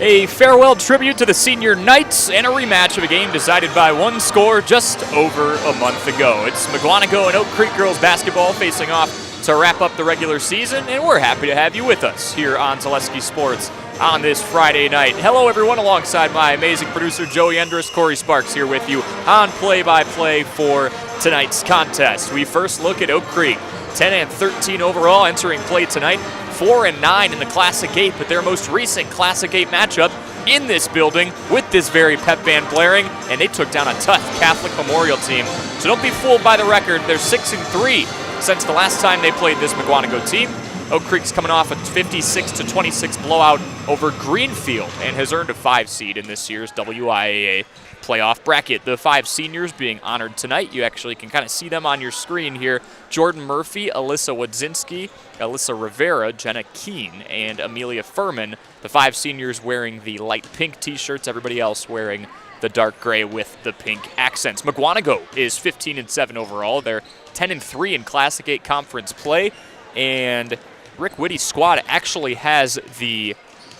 A farewell tribute to the senior Knights and a rematch of a game decided by one score just over a month ago. It's Mukwonago and Oak Creek girls basketball facing off to wrap up the regular season, and we're happy to have you with us here on Zaleski Sports on this Friday night. Hello, everyone, alongside my amazing producer, Joey Endress. Corey Sparks here with you on play-by-play for tonight's contest. We first look at Oak Creek, 10-13 overall, entering play tonight, 4-9 in the Classic 8, but their most recent Classic 8 matchup in this building with this very pep band blaring, and they took down a tough Catholic Memorial team. So don't be fooled by the record. They're 6-3 since the last time they played this Mukwonago team. Oak Creek's coming off a 56-26 blowout over Greenfield and has earned a 5 seed in this year's WIAA playoff bracket. The 5 seniors being honored tonight, you actually can kind of see them on your screen here. Jordan Murphy, Alyssa Wadzinski, Alyssa Rivera, Jenna Keene, and Amelia Furman. The 5 seniors wearing the light pink t-shirts, everybody else wearing the dark gray with the pink accents. Mukwonago is 15-7 overall. They're 10-3 in Classic 8 conference play, and Rick Whitty's squad actually has the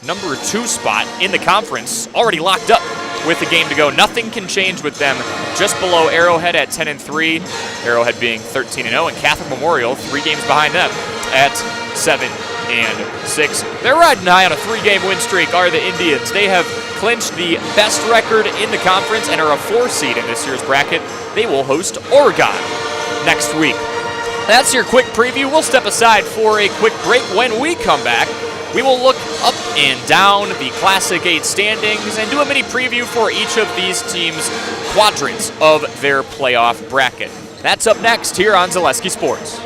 number 2 spot in the conference already locked up with the game to go. Nothing can change with them. Just below Arrowhead at 10-3, Arrowhead being 13-0, and Catholic Memorial 3 games behind them at 7-6. They're riding high on a 3-game win streak, are the Indians. They have clinched the best record in the conference and are a 4 seed in this year's bracket. They will host Oregon next week. That's your quick preview. We'll step aside for a quick break. When we come back, we will look up and down the Classic 8 standings and do a mini preview for each of these teams' quadrants of their playoff bracket. That's up next here on Zaleski Sports.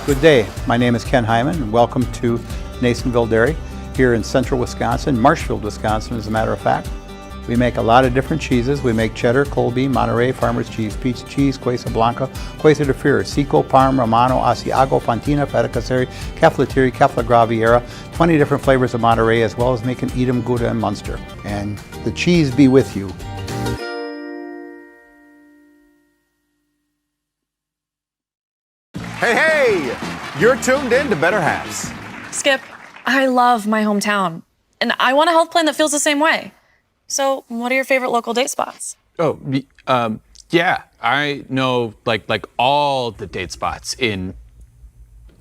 Good day. My name is Ken Hyman, and welcome to Nasonville Dairy here in central Wisconsin, Marshfield, Wisconsin, as a matter of fact. We make a lot of different cheeses. We make cheddar, Colby, Monterey, Farmer's Cheese, Pizza Cheese, Quesa Blanca, Quesa de Fear, Seco, Parm, Romano, Asiago, Fontina, Feta Caseri, Cafetieri, Cafla Graviera, 20 different flavors of Monterey, as well as making Edam, Gouda, and Munster. And the cheese be with you. Hey, hey! You're tuned in to Better Halves. Skip, I love my hometown, and I want a health plan that feels the same way. So, what are your favorite local date spots? Oh, yeah, I know like all the date spots in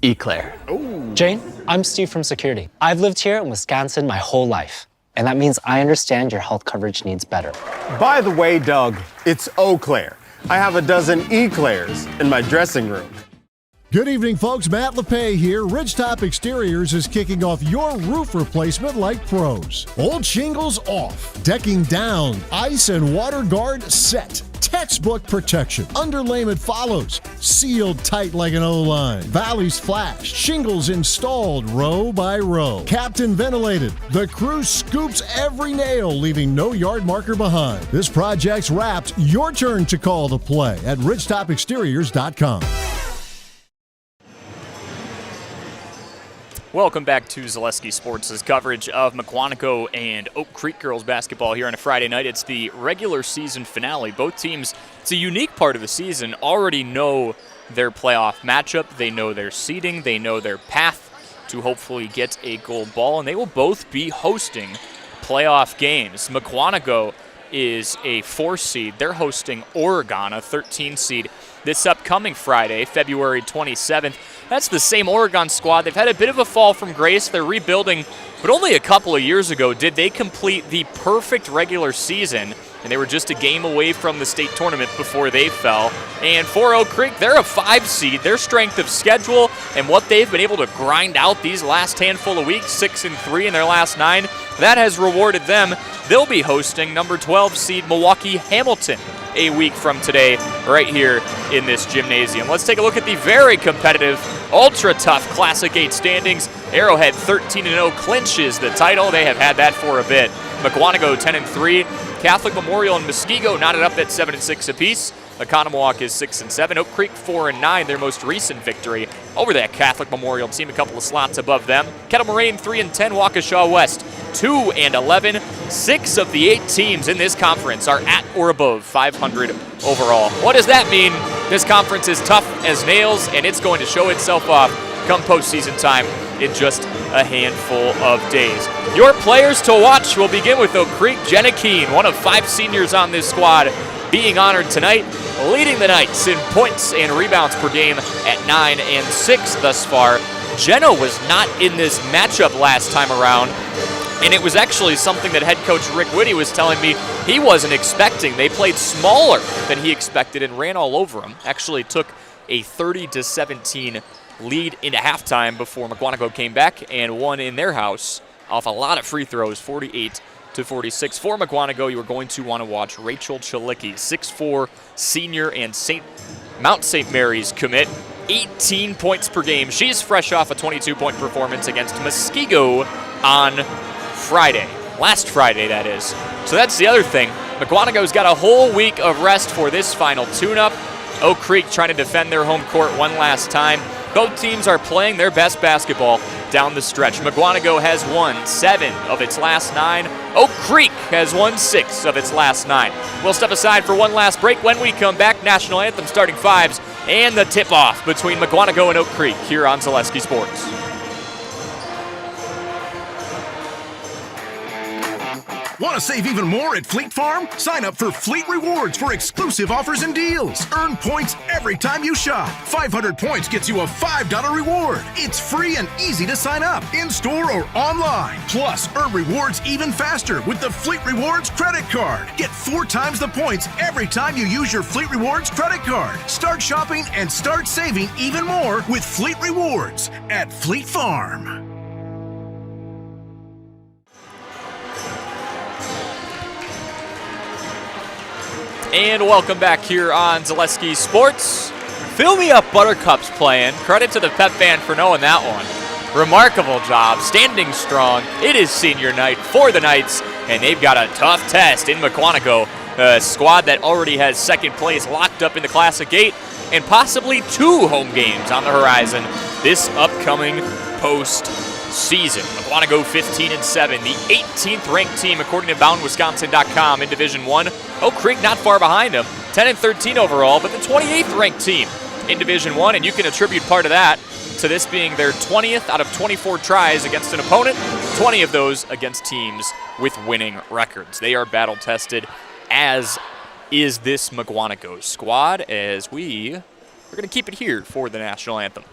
Eau Claire. Ooh. Jane, I'm Steve from Security. I've lived here in Wisconsin my whole life, and that means I understand your health coverage needs better. By the way, Doug, it's Eau Claire. I have a dozen Eclairs in my dressing room. Good evening, folks. Matt LePay here. Ridgetop Exteriors is kicking off your roof replacement like pros. Old shingles off, decking down, ice and water guard set. Textbook protection. Underlayment follows. Sealed tight like an O-line. Valleys flashed. Shingles installed row by row. Captain ventilated. The crew scoops every nail, leaving no yard marker behind. This project's wrapped. Your turn to call the play at ridgetopexteriors.com. Welcome back to Zaleski Sports' coverage of Mukwonago and Oak Creek girls basketball here on a Friday night. It's the regular season finale. Both teams, it's a unique part of the season, already know their playoff matchup. They know their seeding. They know their path to hopefully get a gold ball, and they will both be hosting playoff games. Mukwonago is a 4 seed. They're hosting Oregon, a 13 seed, this upcoming Friday, February 27th. That's the same Oregon squad. They've had a bit of a fall from grace. They're rebuilding, but only a couple of years ago did they complete the perfect regular season, and they were just a game away from the state tournament before they fell. And for Oak Creek, they're a 5 seed. Their strength of schedule and what they've been able to grind out these last handful of weeks, 6-3 in their last 9, that has rewarded them. They'll be hosting number 12 seed Milwaukee Hamilton a week from today right here in this gymnasium. Let's take a look at the very competitive, ultra-tough Classic 8 standings. Arrowhead 13-0 clinches the title. They have had that for a bit. Mukwonago 10-3. Catholic Memorial and Muskego knotted up at 7-6 apiece. Economowoc is 6-7. Oak Creek 4-9, their most recent victory over that Catholic Memorial team, a couple of slots above them. Kettle Moraine 3-10. Waukesha West 2-11. 6 of the 8 teams in this conference are at or above 500 overall. What does that mean? This conference is tough as nails, and it's going to show itself off come postseason time in just a handful of days. Your players to watch will begin with Oak Creek. Jenna Keene, one of 5 seniors on this squad, being honored tonight, leading the Knights in points and rebounds per game at 9 and 6 thus far. Jenna was not in this matchup last time around, and it was actually something that head coach Rick Whitty was telling me he wasn't expecting. They played smaller than he expected and ran all over him. Actually took a 30-17 lead into halftime before Mukwonago came back and won in their house off a lot of free throws, 48-46. For Mukwonago, you are going to want to watch Rachel Chalicki, 6'4", senior and Mount St. Mary's commit, 18 points per game. She's fresh off a 22-point performance against Muskego on Friday. Last Friday, that is. So that's the other thing. Mukwonago's got a whole week of rest for this final tune-up. Oak Creek trying to defend their home court one last time. Both teams are playing their best basketball down the stretch. Mukwonago has won 7 of its last 9. Oak Creek has won 6 of its last 9. We'll step aside for one last break. When we come back, National Anthem starting 5s and the tip-off between Mukwonago and Oak Creek here on Zaleski Sports. Want to save even more at Fleet Farm? Sign up for Fleet Rewards for exclusive offers and deals. Earn points every time you shop. 500 points gets you a $5 reward. It's free and easy to sign up, in-store or online. Plus, earn rewards even faster with the Fleet Rewards credit card. Get 4 times the points every time you use your Fleet Rewards credit card. Start shopping and start saving even more with Fleet Rewards at Fleet Farm. And welcome back here on Zaleski Sports. Fill Me Up Buttercup's playing. Credit to the pep band for knowing that one. Remarkable job, standing strong. It is senior night for the Knights, and they've got a tough test in Mukwonago, a squad that already has second place locked up in the Classic 8, and possibly 2 home games on the horizon this upcoming postseason. Mukwonago 15-7, the 18th ranked team according to BoundWisconsin.com in Division 1. Oak Creek not far behind them, 10-13 overall, but the 28th ranked team in Division 1, and you can attribute part of that to this being their 20th out of 24 tries against an opponent, 20 of those against teams with winning records. They are battle-tested, as is this Mukwonago squad, as we're going to keep it here for the National Anthem.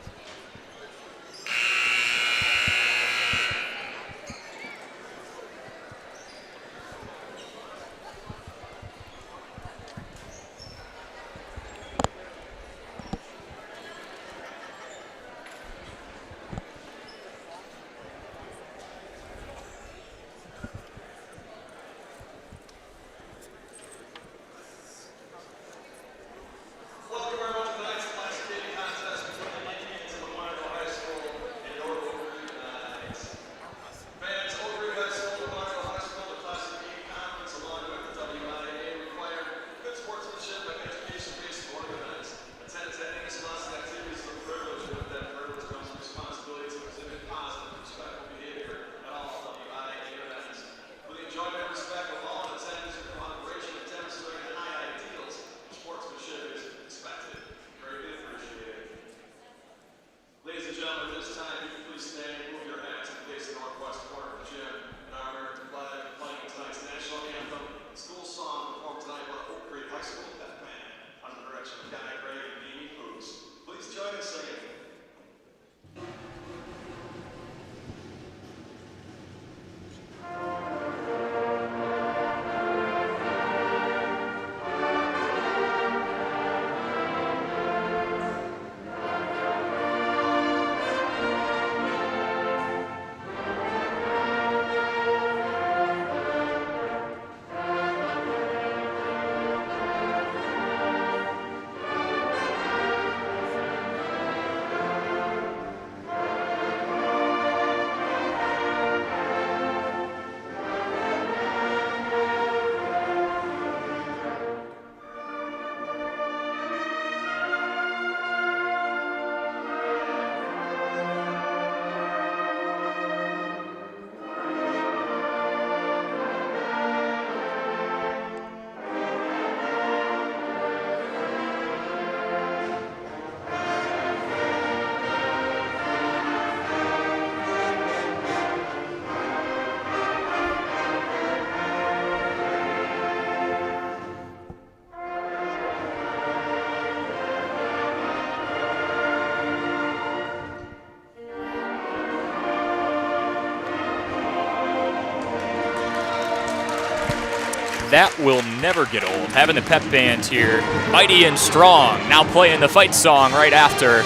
that will never get old. Having the pep band here, mighty and strong, now playing the fight song right after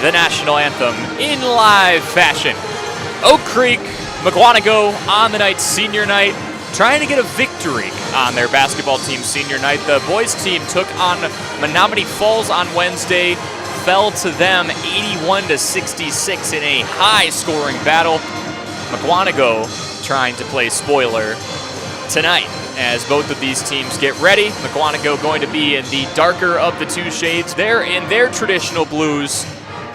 the national anthem in live fashion. Oak Creek, Mukwonago on the night, senior night, trying to get a victory on their basketball team senior night. The boys team took on Menominee Falls on Wednesday, fell to them 81-66 in a high-scoring battle. Mukwonago trying to play spoiler tonight as both of these teams get ready. Mukwonago going to be in the darker of the two shades. They're in their traditional blues,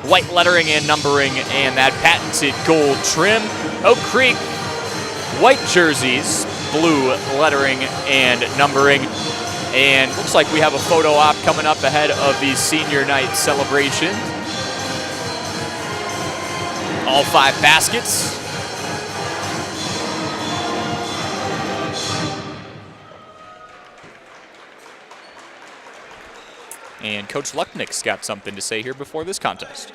white lettering and numbering, and that patented gold trim. Oak Creek, white jerseys, blue lettering and numbering. And looks like we have a photo op coming up ahead of the senior night celebration. All 5 baskets. And Coach Lucknick's got something to say here before this contest.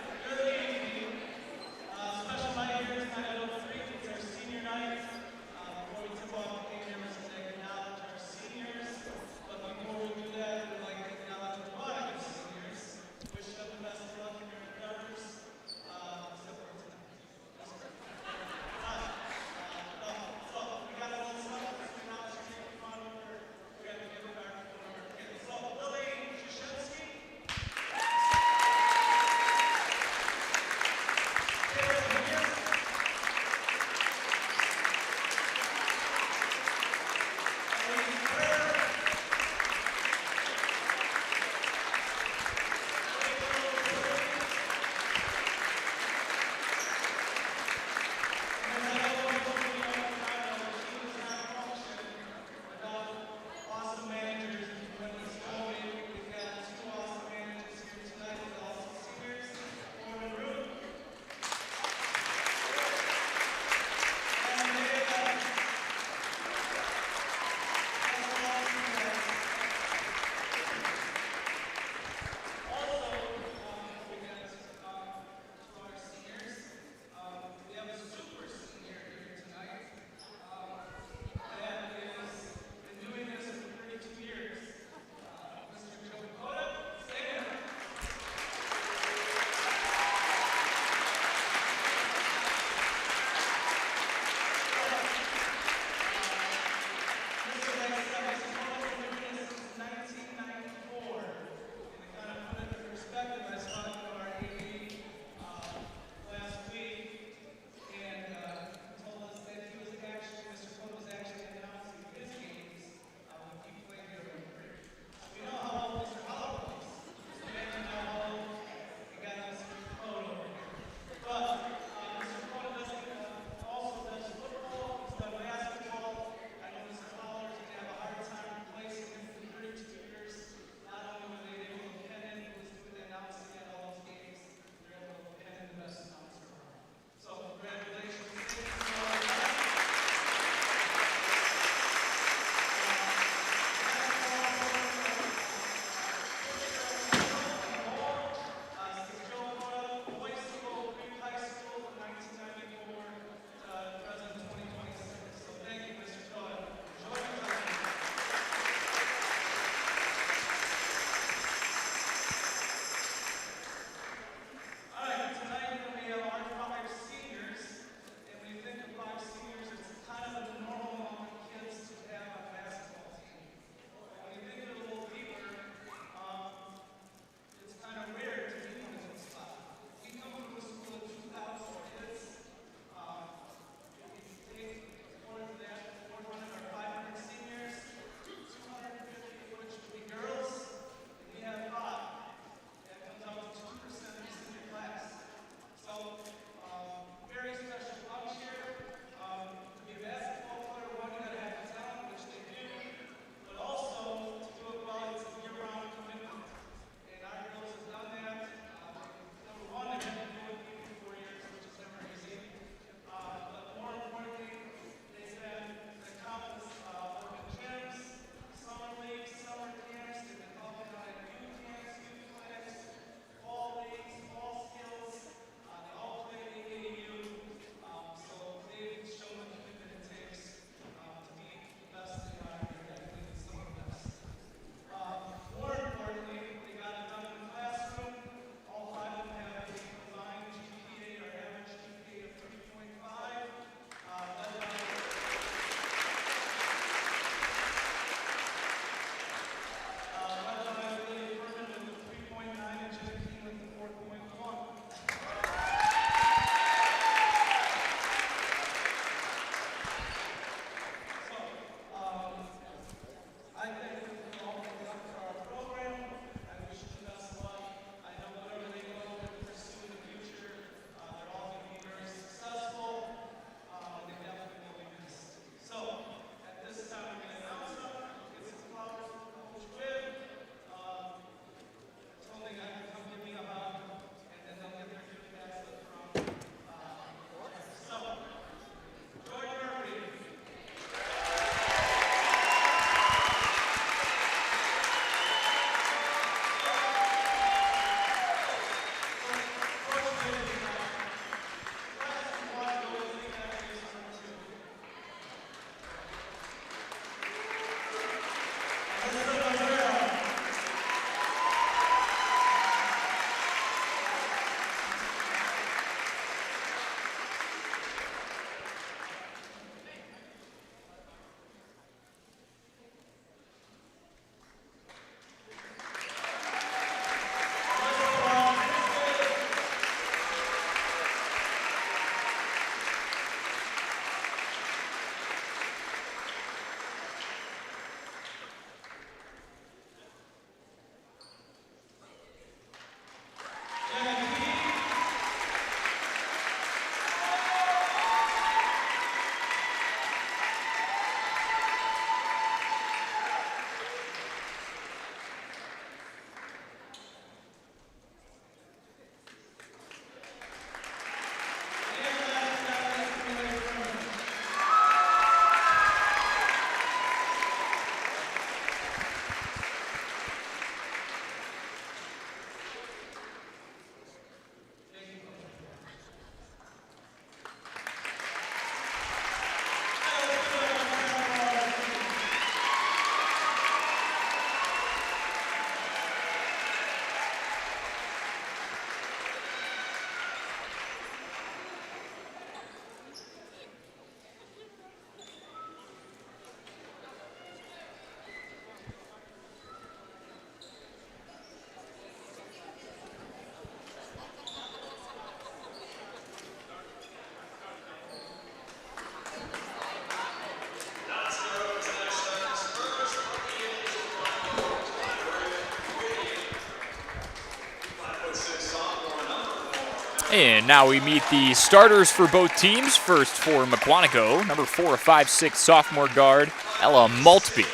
And now we meet the starters for both teams. First for Mukwonago, number 4, a 5'6" sophomore guard, Ella Maltby.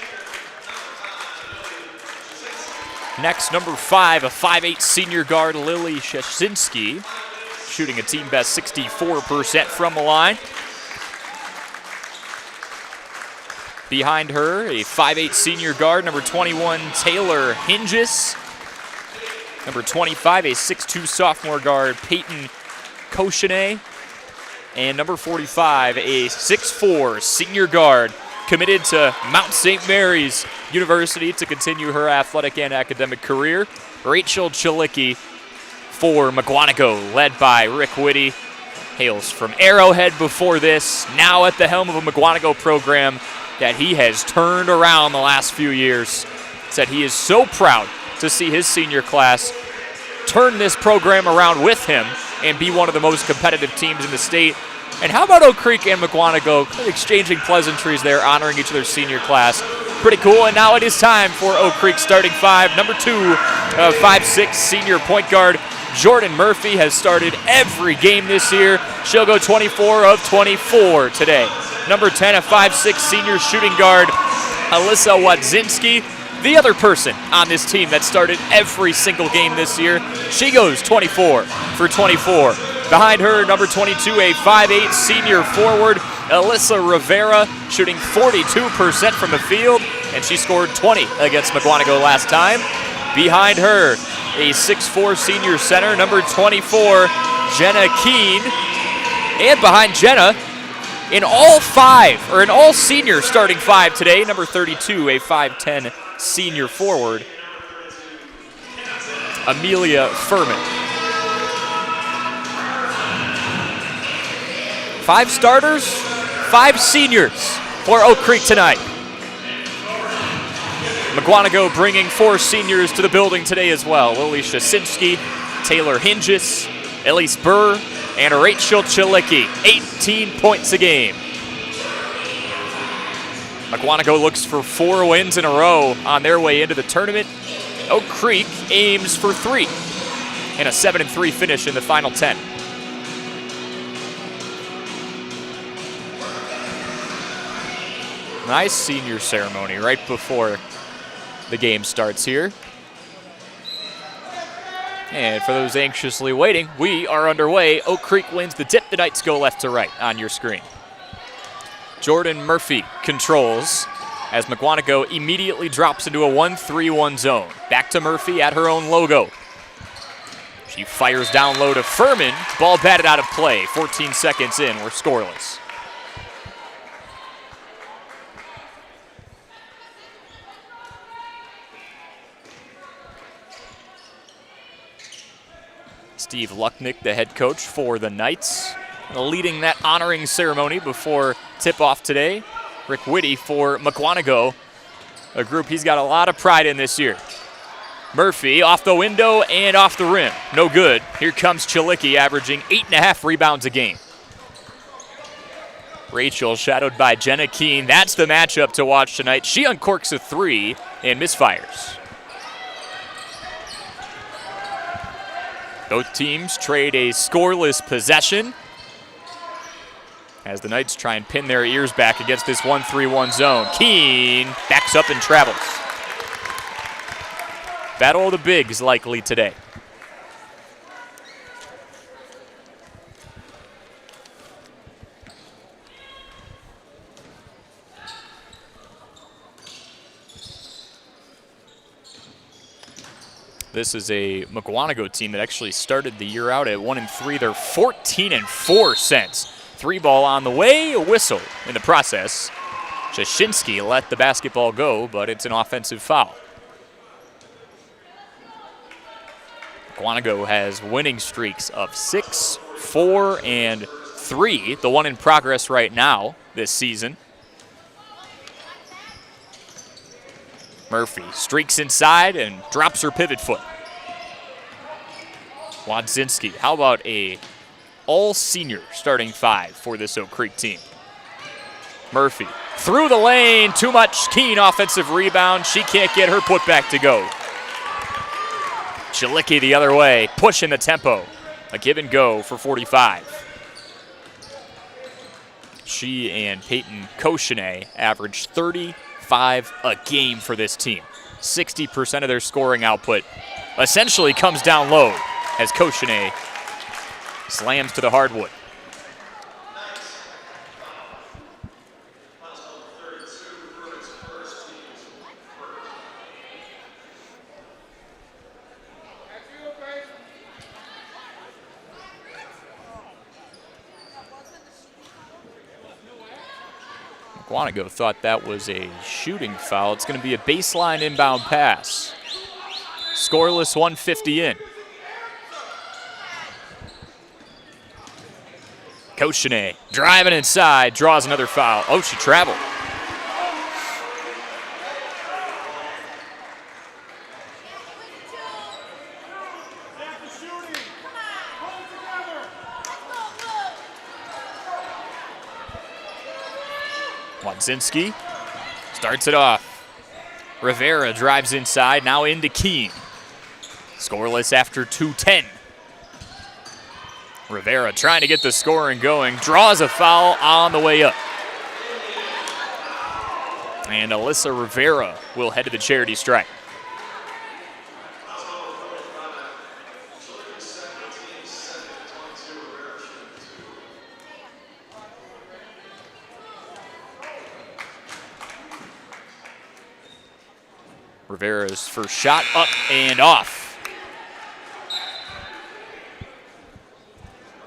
Next, number 5, a 5'8" senior guard, Lily Sheshinski, shooting a team best 64% from the line. Behind her, a 5'8" senior guard, number 21, Taylor Hinges. Number 25, a 6'2" sophomore guard, Peyton Koshine. And number 45, a 6'4" senior guard, committed to Mount St. Mary's University to continue her athletic and academic career, Rachel Chalicki for Mukwonago, led by Rick Whitty. Hails from Arrowhead before this, now at the helm of a Mukwonago program that he has turned around the last few years. Said he is so proud to see his senior class turn this program around with him and be one of the most competitive teams in the state. And how about Oak Creek and Mukwonago exchanging pleasantries there, honoring each other's senior class? Pretty cool. And now it is time for Oak Creek starting 5. Number 2, 5'6" senior point guard, Jordan Murphy, has started every game this year. She'll go 24 of 24 today. Number 10, a 5'6" senior shooting guard, Alyssa Wadzinski, the other person on this team that started every single game this year. She goes 24 for 24. Behind her, number 22, a 5'8" senior forward, Alyssa Rivera, shooting 42% from the field, and she scored 20 against Mukwonago last time. Behind her, a 6'4" senior center, number 24, Jenna Keene. And behind Jenna, in all senior starting 5 today, number 32, a 5'10" senior forward, Amelia Furman. 5 starters, 5 seniors for Oak Creek tonight. Mukwonago bringing 4 seniors to the building today as well. Lily Shasinski, Taylor Hinges, Elise Burr, and Rachel Chalicki. 18 points a game. Mukwonago looks for 4 wins in a row on their way into the tournament. Oak Creek aims for 3 and a 7-3 finish in the final 10. Nice senior ceremony right before the game starts here. And for those anxiously waiting, we are underway. Oak Creek wins the tip. The Knights go left to right on your screen. Jordan Murphy controls as Mukwonago immediately drops into a 1-3-1 zone. Back to Murphy at her own logo. She fires down low to Furman. Ball batted out of play. 14 seconds in, we're scoreless. Steve Lucknick, the head coach for the Knights, leading that honoring ceremony before tip-off today. Rick Whitty for Mukwonago, a group he's got a lot of pride in this year. Murphy off the window and off the rim. No good. Here comes Chalicki, averaging 8.5 rebounds a game. Rachel shadowed by Jenna Keene. That's the matchup to watch tonight. She uncorks a 3 and misfires. Both teams trade a scoreless possession as the Knights try and pin their ears back against this 1-3-1 zone. Keene backs up and travels. Battle of the bigs likely today. This is a Mukwonago team that actually started the year out at 1-3. They're 14-4 since. 3 ball on the way, a whistle in the process. Jashinsky let the basketball go, but it's an offensive foul. Mukwonago has winning streaks of 6, 4, and 3. The one in progress right now this season. Murphy streaks inside and drops her pivot foot. Wadzinski, how about a all-senior starting 5 for this Oak Creek team? Murphy through the lane, too much. Keene offensive rebound. She can't get her putback to go. Chalicki the other way, pushing the tempo a give and go for 45. She and Peyton Koshine averaged 35 a game for this team. 60% of their scoring output essentially comes down low as Koshine slams to the hardwood. Mukwonago thought that was a shooting foul. It's going to be a baseline inbound pass. Scoreless, 150 in. Koshine driving inside, draws another foul. Oh, she traveled. Wadzinski starts it off. Rivera drives inside, now into Keene. Scoreless after 2:10. Rivera trying to get the scoring going, draws a foul on the way up. And Alyssa Rivera will head to the charity stripe. Rivera's first shot up and off.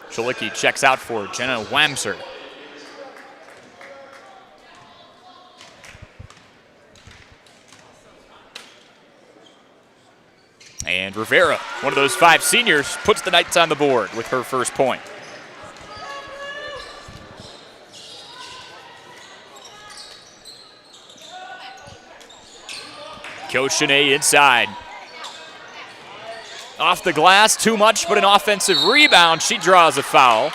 Chalicki checks out for Jenna Wamser. And Rivera, one of those 5 seniors, puts the Knights on the board with her first point. Koshine inside. Off the glass, too much, but an offensive rebound. She draws a foul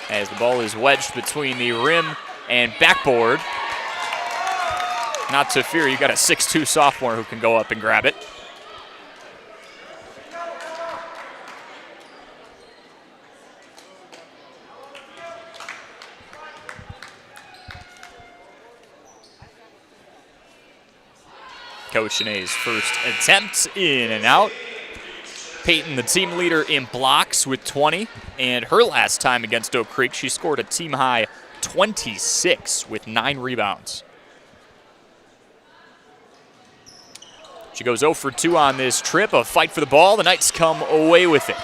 as the ball is wedged between the rim and backboard. Not to fear, you got a 6'2" sophomore who can go up and grab it. Koshine's first attempt, in and out. Peyton, the team leader in blocks with 20, and her last time against Oak Creek, she scored a team-high 26 with 9 rebounds. She goes 0 for 2 on this trip, a fight for the ball. The Knights come away with it.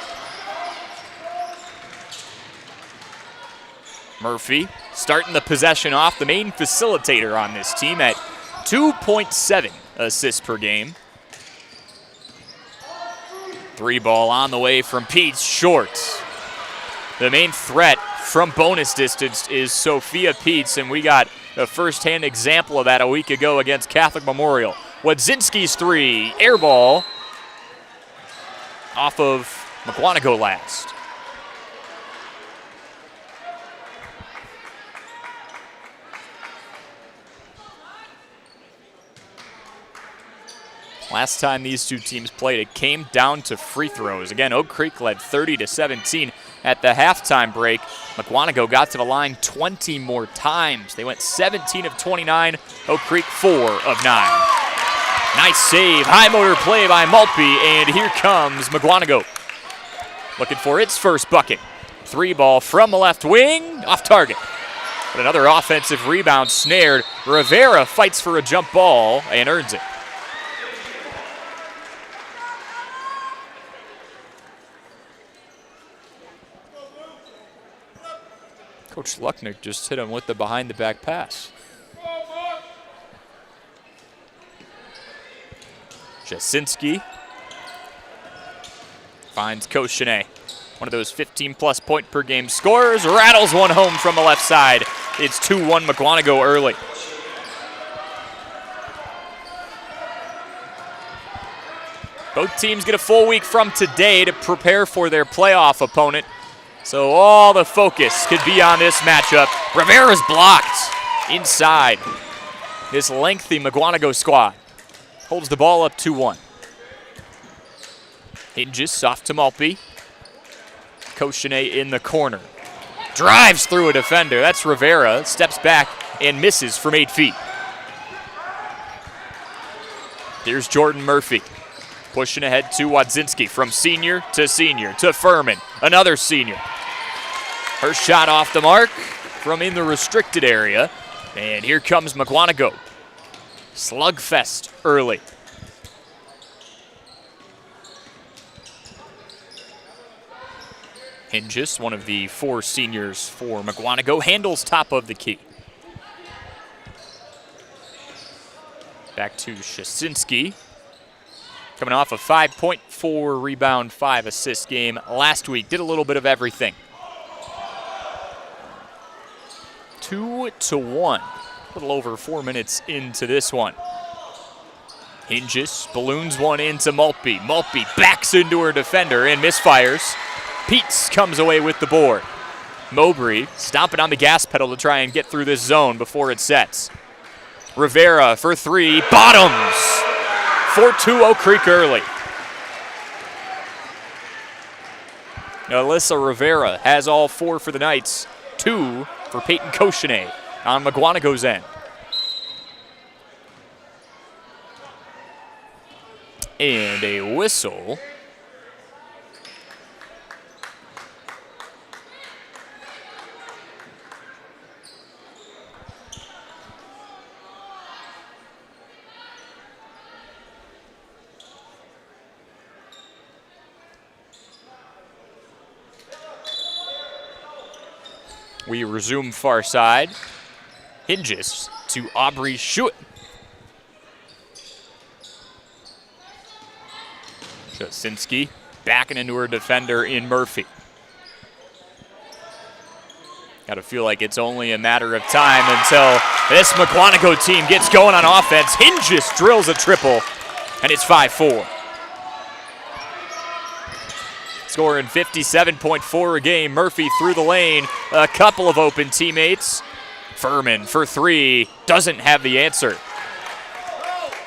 Murphy starting the possession off, the main facilitator on this team at 2.7 assists per game. 3 ball on the way from Peets, short. The main threat from bonus distance is Sophia Peets, and we got a first-hand example of that a week ago against Catholic Memorial. Wadzinski's 3, air ball off of Mukwonago last. Last time these two teams played, it came down to free throws. Again, Oak Creek led 30-17 at the halftime break. Mukwonago got to the line 20 more times. They went 17 of 29, Oak Creek 4 of 9. Nice save, high motor play by Maltby, and here comes Mukwonago. Looking for its first bucket. 3 ball from the left wing, off target. But another offensive rebound snared. Rivera fights for a jump ball and earns it. Coach Lucknick just hit him with the behind-the-back pass. Jasinski finds Koshine. One of those 15-plus point per game scorers. Rattles one home from the left side. It's 2-1 Mukwonago early. Both teams get a full week from today to prepare for their playoff opponent. So all the focus could be on this matchup. Rivera's blocked inside. This lengthy Mukwonago squad holds the ball up 2-1. Hinges off to Maltby. Koshine in the corner. Drives through a defender. That's Rivera. Steps back and misses from 8 feet. Here's Jordan Murphy. Pushing ahead to Wadzinski. From senior to Furman. Another senior. Her shot off the mark from in the restricted area. And here comes Mukwonago. Slugfest early. Hingis, one of the 4 seniors for Mukwonago, handles top of the key. Back to Shasinski. Coming off a 5.4 rebound, 5 assist game last week. Did a little bit of everything. 2-1. A little over 4 minutes into this one. Hingis balloons one into Maltby. Maltby backs into her defender and misfires. Peets comes away with the board. Mowbray stomping on the gas pedal to try and get through this zone before it sets. Rivera for 3, bottoms. 4-2 Oak Creek early. Alyssa Rivera has all 4 for the Knights. 2 for Peyton Koshine on Mukwonago's end. And a whistle. We resume far side. Hingis to Aubrey Schuett. Jasinski backing into her defender in Murphy. Got to feel like it's only a matter of time until this Mukwonago team gets going on offense. Hingis drills a triple, and it's 5-4. Scoring 57.4 a game. Murphy through the lane. A couple of open teammates. Furman for 3. Doesn't have the answer.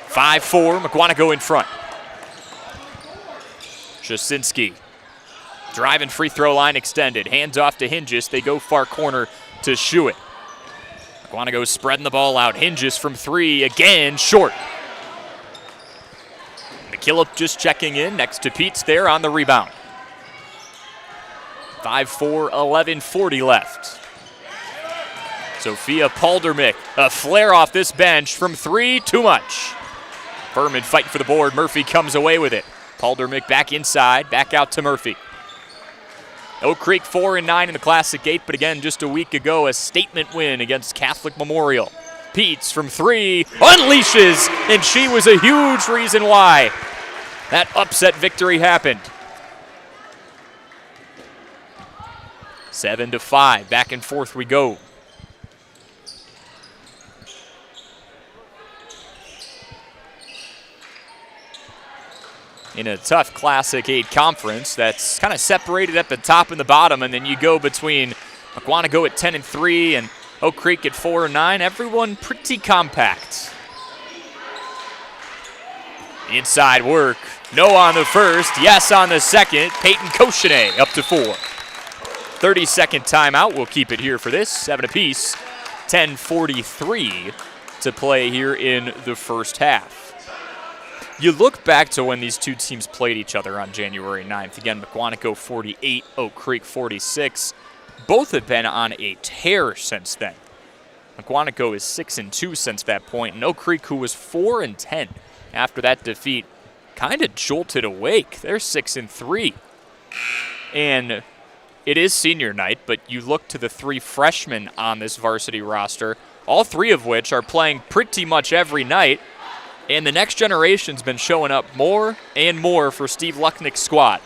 5-4. Mukwonago in front. Jasinski. Driving free throw line extended. Hands off to Hingis. They go far corner to Schuett. Mukwonago spreading the ball out. Hingis from 3. Again, short. McKillop just checking in next to Peets there on the rebound. 5-4, 11:40 left. Sophia Paldermick, a flare off this bench from 3, too much. Furman fighting for the board. Murphy comes away with it. Paldermick back inside, back out to Murphy. Oak Creek 4-9 in the Classic 8, but again, just a week ago, a statement win against Catholic Memorial. Peets from 3, unleashes, and she was a huge reason why that upset victory happened. 7-5, back and forth we go. In a tough Classic 8 conference that's kind of separated at the top and the bottom, and then you go between Mukwonago at 10-3 and Oak Creek at 4-9. Everyone pretty compact. Inside work. No on the first, yes on the second. Peyton Koshine up to 4. 30-second timeout. We'll keep it here for this. 7 apiece. 10:43 to play here in the first half. You look back to when these two teams played each other on January 9th. Again, Mukwonago 48, Oak Creek 46. Both have been on a tear since then. Mukwonago is 6-2 since that point, and Oak Creek, who was 4-10 after that defeat, kind of jolted awake. They're 6-3. And it is senior night, but you look to the 3 freshmen on this varsity roster, all 3 of which are playing pretty much every night, and the next generation's been showing up more and more for Steve Lucknick's squad.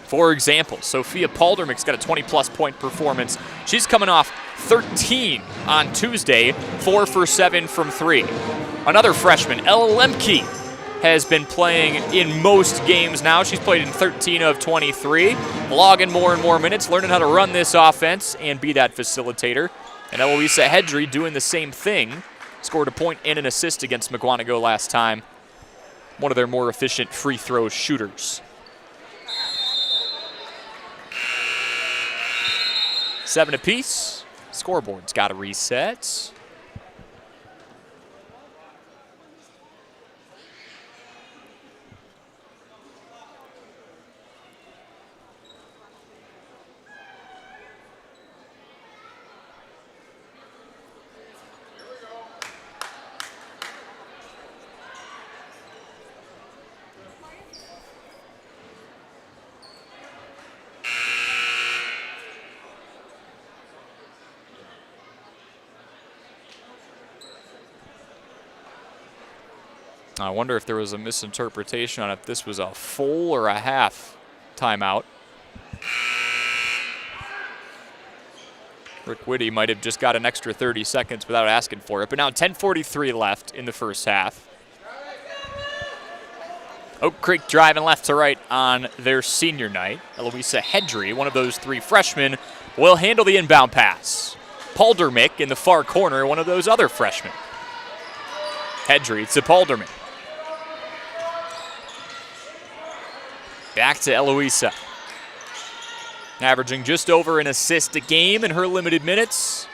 For example, Sophia Paldermick's got a 20-plus point performance. She's coming off 13 on Tuesday, 4 for 7 from 3. Another freshman, Ella Lemke, has been playing in most games now. She's played in 13 of 23, logging more and more minutes, learning how to run this offense and be that facilitator. And Eloisa Hedry doing the same thing. Scored a point and an assist against Mukwonago last time. One of their more efficient free throw shooters. 7 apiece. Scoreboard's got to reset. I wonder if there was a misinterpretation on if this was a full or a half timeout. Rick Whitty might have just got an extra 30 seconds without asking for it, but now 10:43 left in the first half. Oak Creek driving left to right on their senior night. Eloisa Hedry, one of those 3 freshmen, will handle the inbound pass. Paldermick in the far corner, one of those other freshmen. Hedry to Paldermick. Back to Eloisa. Averaging just over an assist a game in her limited minutes.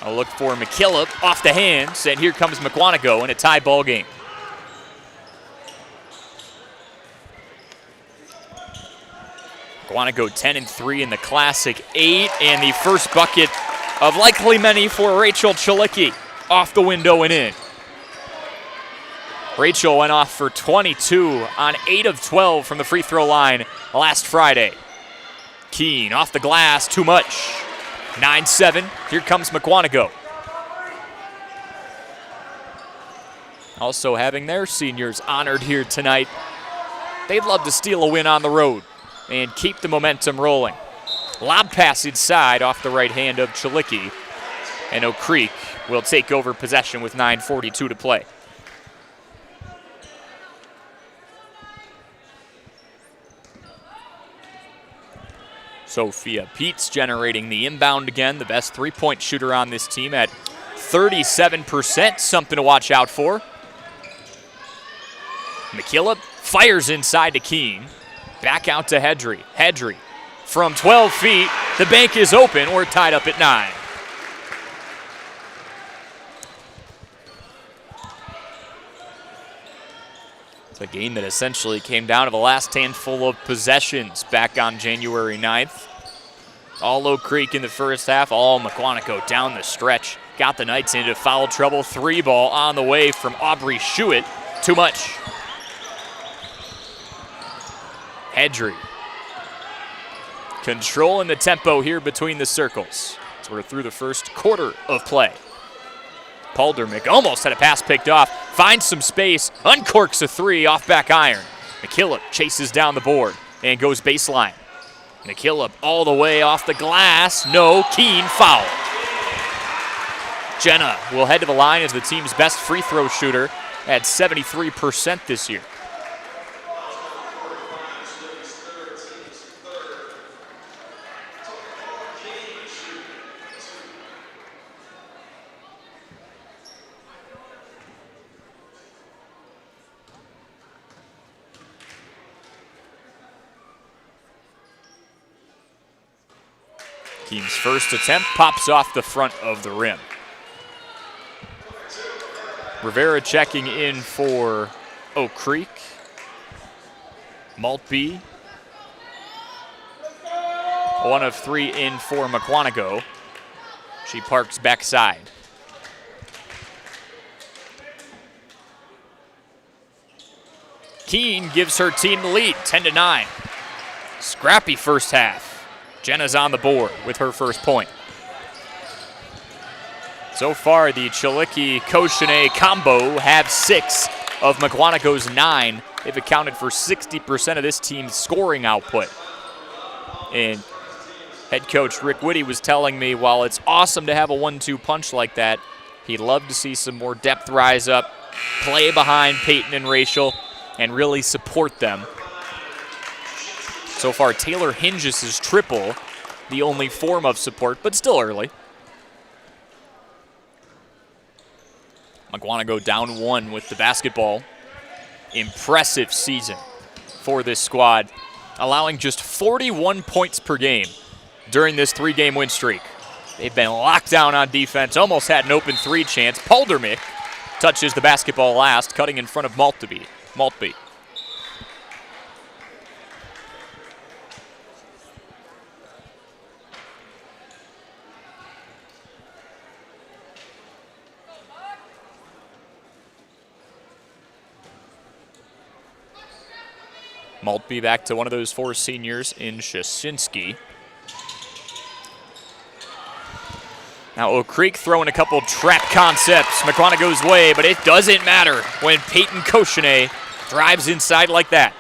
I'll look for McKillop off the hands, and here comes Mukwonago in a tie ball game. Mukwonago 10-3 in the Classic 8, and the first bucket of likely many for Rachel Chalicki. Off the window and in. Rachel went off for 22 on 8 of 12 from the free throw line last Friday. Keene off the glass, too much. 9-7, here comes Mukwonago. Also having their seniors honored here tonight. They'd love to steal a win on the road and keep the momentum rolling. Lob pass inside off the right hand of Chalicki, and Oak Creek will take over possession with 9:42 to play. Sophia Peets generating the inbound again, the best three-point shooter on this team at 37%, something to watch out for. McKillop fires inside to Keene. Back out to Hedry. Hedry from 12 feet. The bank is open. We're tied up at 9. It's a game that essentially came down to the last handful of possessions back on January 9th. All Oak Creek in the first half, all Mukwonago down the stretch. Got the Knights into foul trouble. 3 ball on the way from Aubrey Schuett. Too much. Hedry controlling the tempo here between the circles. So we're through the first quarter of play. Paldermick almost had a pass picked off, finds some space, uncorks a 3 off back iron. McKillop chases down the board and goes baseline. McKillop all the way off the glass. No, Keene foul. Jenna will head to the line as the team's best free throw shooter at 73% this year. Keene's first attempt pops off the front of the rim. Rivera checking in for Oak Creek. Maltby. 1 of 3 in for Mukwonago. She parks backside. Keene gives her team the lead, 10-9. Scrappy first half. Jenna's on the board with her first point. So far, the Chalicki-Koshine combo have 6 of Mukwonago's 9. They've accounted for 60% of this team's scoring output. And head coach Rick Whitty was telling me, while it's awesome to have a 1-2 punch like that, he'd love to see some more depth rise up, play behind Peyton and Rachel, and really support them. So far, Taylor Hinges' triple, the only form of support, but still early. Mukwonago down 1 with the basketball. Impressive season for this squad allowing just 41 points per game during this 3-game win streak. They've been locked down on defense, almost had an open 3 chance. Poldermick touches the basketball last, cutting in front of Maltby. Maltby back to one of those 4 seniors in Shasinski. Now Oak Creek throwing a couple trap concepts Mukwonago's way, but it doesn't matter when Peyton Koshine drives inside like that.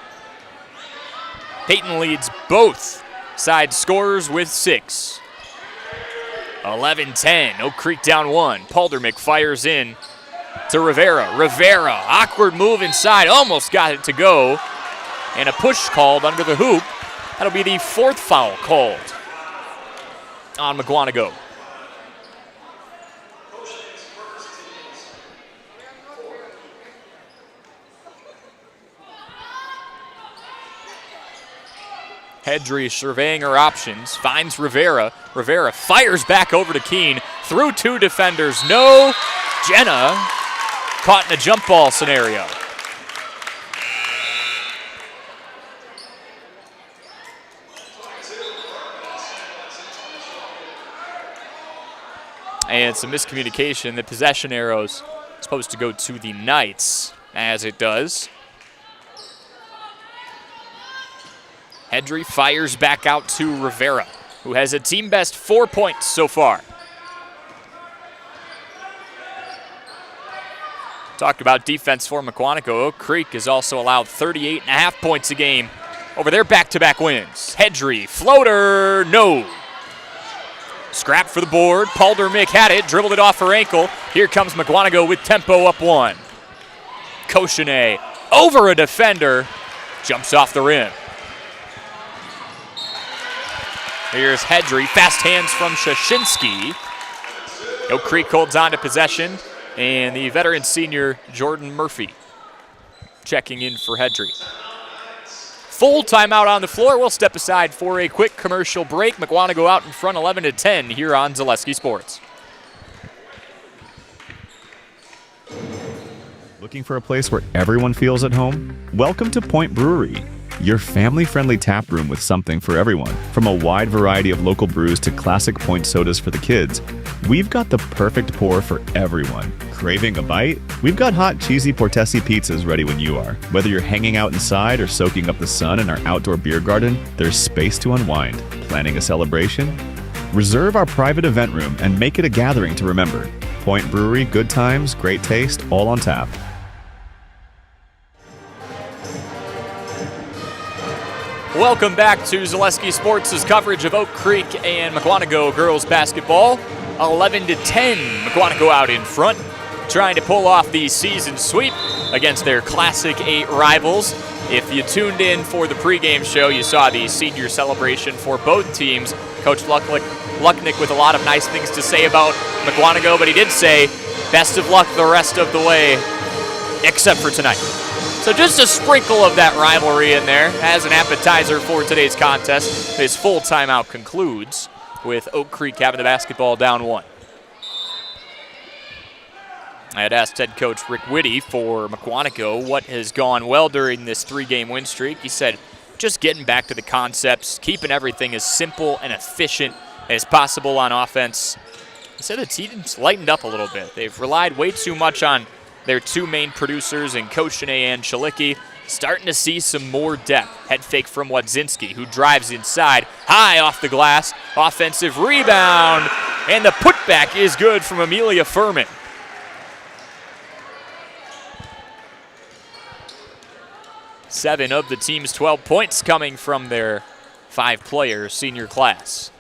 Peyton leads both side scorers with 6. 11-10, Oak Creek down 1. Poldermick fires in to Rivera. Rivera, awkward move inside, almost got it to go. And a push called under the hoop. That'll be the 4th foul called on Mukwonago. Hedry surveying her options, finds Rivera. Rivera fires back over to Keene, through 2 defenders. No, Jenna caught in a jump ball scenario. And some miscommunication. The possession arrow's supposed to go to the Knights, as it does. Hedry fires back out to Rivera, who has a team best 4 points so far. Talked about defense for Mukwonago. Oak Creek has also allowed 38.5 points a game over their back-to-back wins. Hedry, floater, no. Scrap for the board. Poldermick had it, dribbled it off her ankle. Here comes Mukwonago with tempo up 1. Koshine over a defender, jumps off the rim. Here's Hedry, fast hands from Shashinsky. Oak Creek holds on to possession, and the veteran senior Jordan Murphy checking in for Hedry. Full timeout on the floor. We'll step aside for a quick commercial break. Mukwonago out in front 11-10 here on Zaleski Sports. Looking for a place where everyone feels at home? Welcome to Point Brewery, your family-friendly tap room with something for everyone. From a wide variety of local brews to classic Point sodas for the kids, we've got the perfect pour for everyone. Craving a bite? We've got hot, cheesy Portesi pizzas ready when you are. Whether you're hanging out inside or soaking up the sun in our outdoor beer garden, there's space to unwind. Planning a celebration? Reserve our private event room and make it a gathering to remember. Point Brewery, good times, great taste, all on tap. Welcome back to Zaleski Sports' coverage of Oak Creek and Mukwonago girls basketball. 11-10, Mukwonago out in front, trying to pull off the season sweep against their Classic 8 rivals. If you tuned in for the pregame show, you saw the senior celebration for both teams. Coach Lucknick with a lot of nice things to say about Mukwonago, but he did say, best of luck the rest of the way, except for tonight. So just a sprinkle of that rivalry in there as an appetizer for today's contest. This full timeout concludes with Oak Creek having the basketball down 1. I had asked head coach Rick Whitty for Mukwonago what has gone well during this 3-game win streak. He said just getting back to the concepts, keeping everything as simple and efficient as possible on offense. He said the team's lightened up a little bit. They've relied way too much on their 2 main producers in Koshine and Chalicki. Starting to see some more depth. Head fake from Wadzinski, who drives inside. High off the glass. Offensive rebound. And the putback is good from Amelia Furman. Seven of the team's 12 points coming from their 5-player senior class.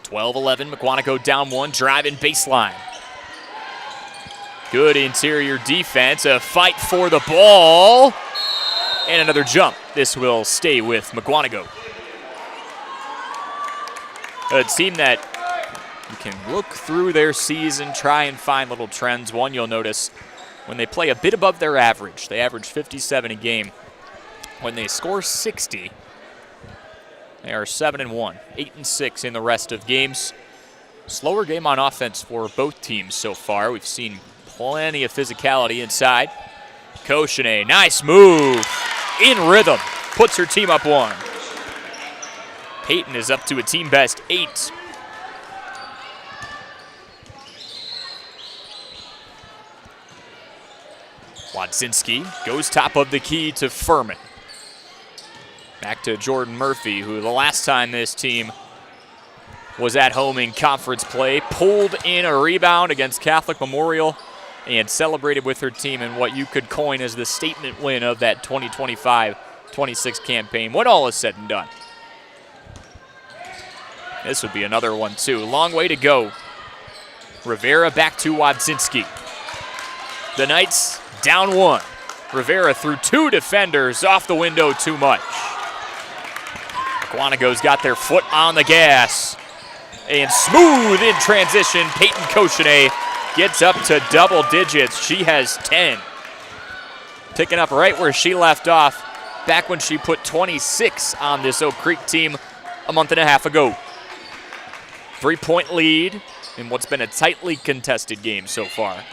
12-11, Mukwonago down 1, driving baseline. Good interior defense, a fight for the ball, and another jump. This will stay with Mukwonago. A team that you can look through their season, try and find little trends. One you'll notice when they play a bit above their average. They average 57 a game. when they score 60, they are 7-1, 8-6 in the rest of games. Slower game on offense for both teams so far. We've seen plenty of physicality inside. Koshine, nice move, in rhythm, puts her team up 1. Peyton is up to a team best 8. Wadzinski goes top of the key to Furman. Back to Jordan Murphy, who the last time this team was at home in conference play, pulled in a rebound against Catholic Memorial and celebrated with her team in what you could coin as the statement win of that 2025-26 campaign, when all is said and done. This would be another one, too. Long way to go. Rivera back to Wadzinski. The Knights down 1. Rivera through 2 defenders, off the window too much. Mukwonago's got their foot on the gas. And smooth in transition, Peyton Koshine gets up to double digits. She has 10. Picking up right where she left off back when she put 26 on this Oak Creek team a month and a half ago. 3-point lead in what's been a tightly contested game so far.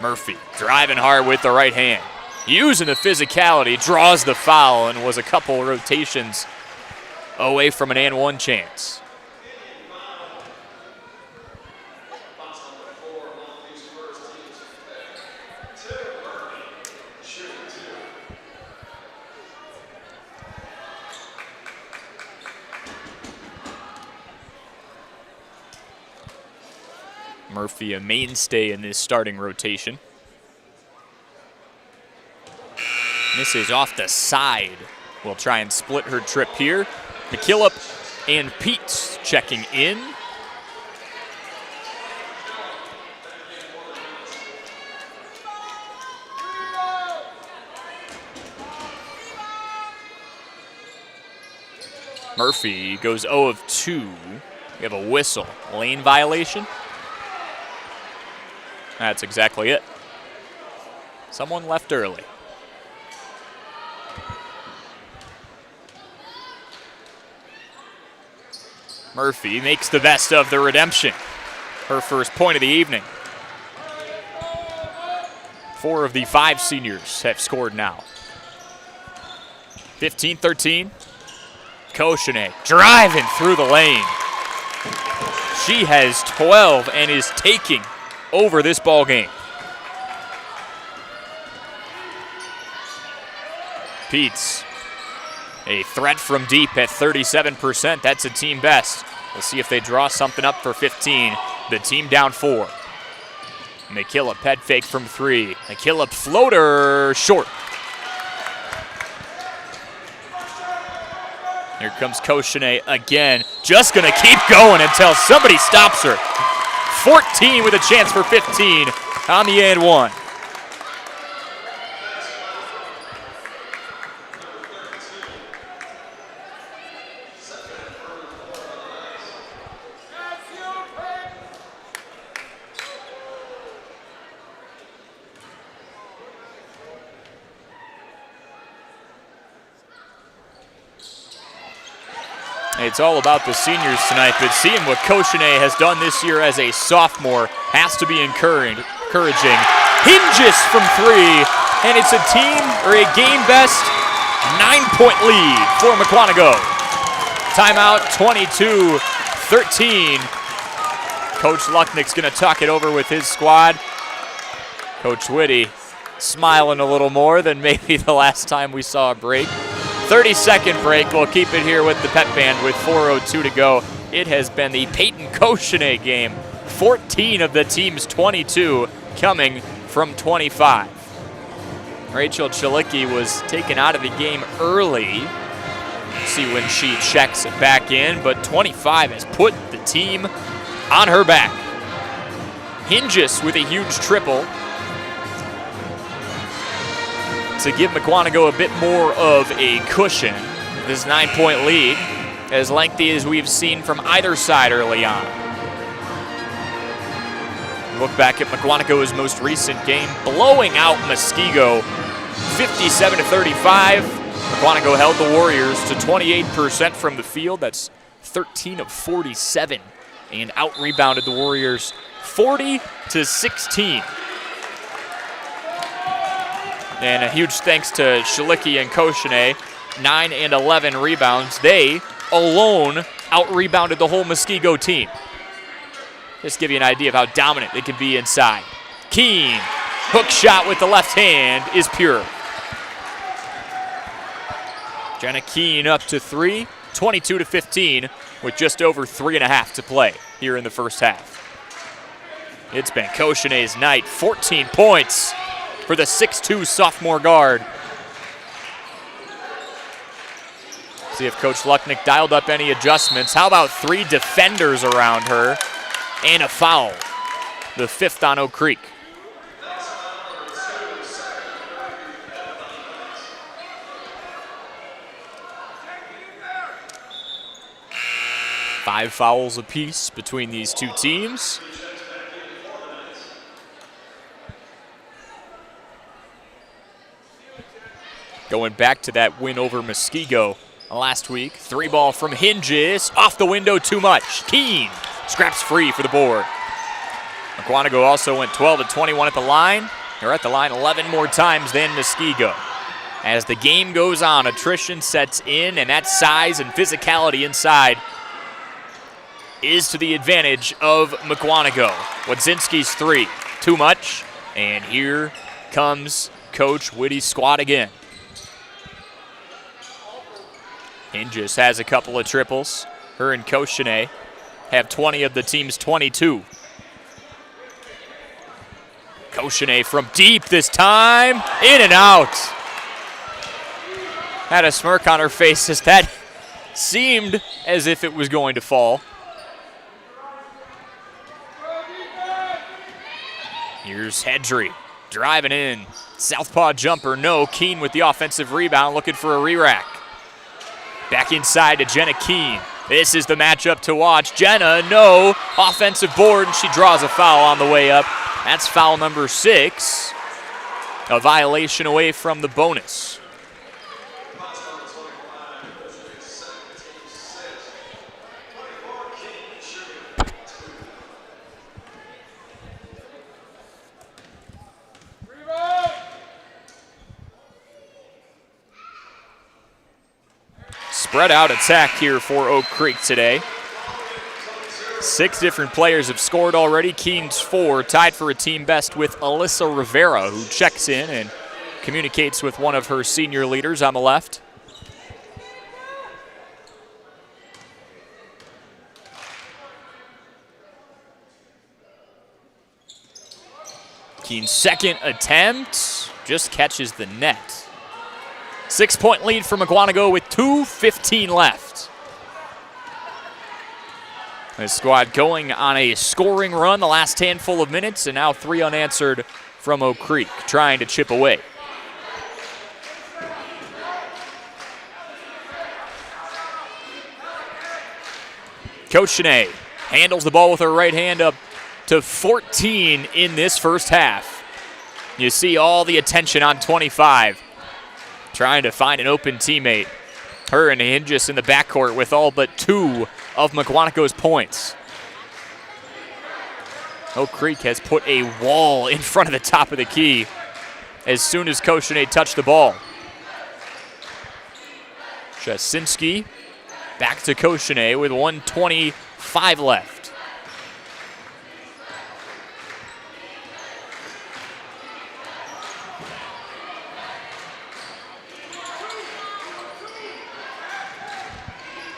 Murphy driving hard with the right hand. Using the physicality, draws the foul, and was a couple rotations away from an and one chance. Murphy, a mainstay in this starting rotation. Misses off the side. Will try and split her trip here. McKillop and Peets checking in. Murphy goes 0 of 2. We have a whistle. Lane violation. That's exactly it. Someone left early. Murphy makes the best of the redemption. Her first point of the evening. 4 of the 5 seniors have scored now. 15-13. Koshine driving through the lane. She has 12 and is taking over this ball game. Peets, a threat from deep at 37%. That's a team best. We'll see if they draw something up for 15. The team down 4. McKillop head fake from 3. McKillop floater short. Here comes Koshine again. Just gonna keep going until somebody stops her. 14 with a chance for 15 on the and one. It's all about the seniors tonight, but seeing what Koshine has done this year as a sophomore has to be encouraging. Hinges from 3, and it's a team, or a game best, 9-point lead for Mukwonago. Timeout, 22-13. Coach Lucknick's gonna talk it over with his squad. Coach Whitty smiling a little more than maybe the last time we saw a break. 30-second break. We'll keep it here with the pet band with 4:02 to go. It has been the Peyton Koshine game. 14 of the team's 22 coming from 25. Rachel Chalicki was taken out of the game early. See when she checks it back in, but 25 has put the team on her back. Hinges with a huge triple to give Mukwonago a bit more of a cushion. This 9-point lead, as lengthy as we've seen from either side early on. Look back at Mukwonago's most recent game, blowing out Muskego 57-35. Mukwonago held the Warriors to 28% from the field. That's 13 of 47, and out-rebounded the Warriors 40-16. And a huge thanks to Shalicki and Koshine, 9 and 11 rebounds. They alone out-rebounded the whole Muskego team. Just give you an idea of how dominant they can be inside. Keene, hook shot with the left hand is pure. Jenna Keene up to 3, 22-15, with just over 3.5 to play here in the first half. It's been Koshine's night, 14 points for the 6'2 sophomore guard. See if Coach Lucknick dialed up any adjustments. How about 3 defenders around her and a foul, the 5th on Oak Creek. Five fouls apiece between these two teams. Going back to that win over Muskego last week. 3-ball from Hinges, off the window too much. Keene scraps free for the board. Mukwonago also went 12-21 at the line. They're at the line 11 more times than Muskego. As the game goes on, attrition sets in, and that size and physicality inside is to the advantage of Mukwonago. Wadzinski's 3, too much, and here comes Coach Whitty's squad again. Hinges has a couple of triples. Her and Koshine have 20 of the team's 22. Koshine from deep this time, in and out. Had a smirk on her face as that seemed as if it was going to fall. Here's Hedry driving in. Southpaw jumper, no. Keene with the offensive rebound, looking for a re-rack. Back inside to Jenna Keene. This is the matchup to watch. Jenna, no. Offensive board, and she draws a foul on the way up. That's foul number 6. A violation away from the bonus. Spread out attack here for Oak Creek today. 6 different players have scored already. Keene's 4, tied for a team best with Alyssa Rivera, who checks in and communicates with one of her senior leaders on the left. Keene's second attempt just catches the net. 6-point lead for Mukwonago with 2:15 left. The squad going on a scoring run the last handful of minutes, and now 3 unanswered from Oak Creek, trying to chip away. Koshine handles the ball with her right hand, up to 14 in this first half. You see all the attention on 25. Trying to find an open teammate. Her and Hinges in the backcourt with all but 2 of Mukwonago's points. Oak Creek has put a wall in front of the top of the key as soon as Koshine touched the ball. Jasinski back to Koshine with 1:25 left.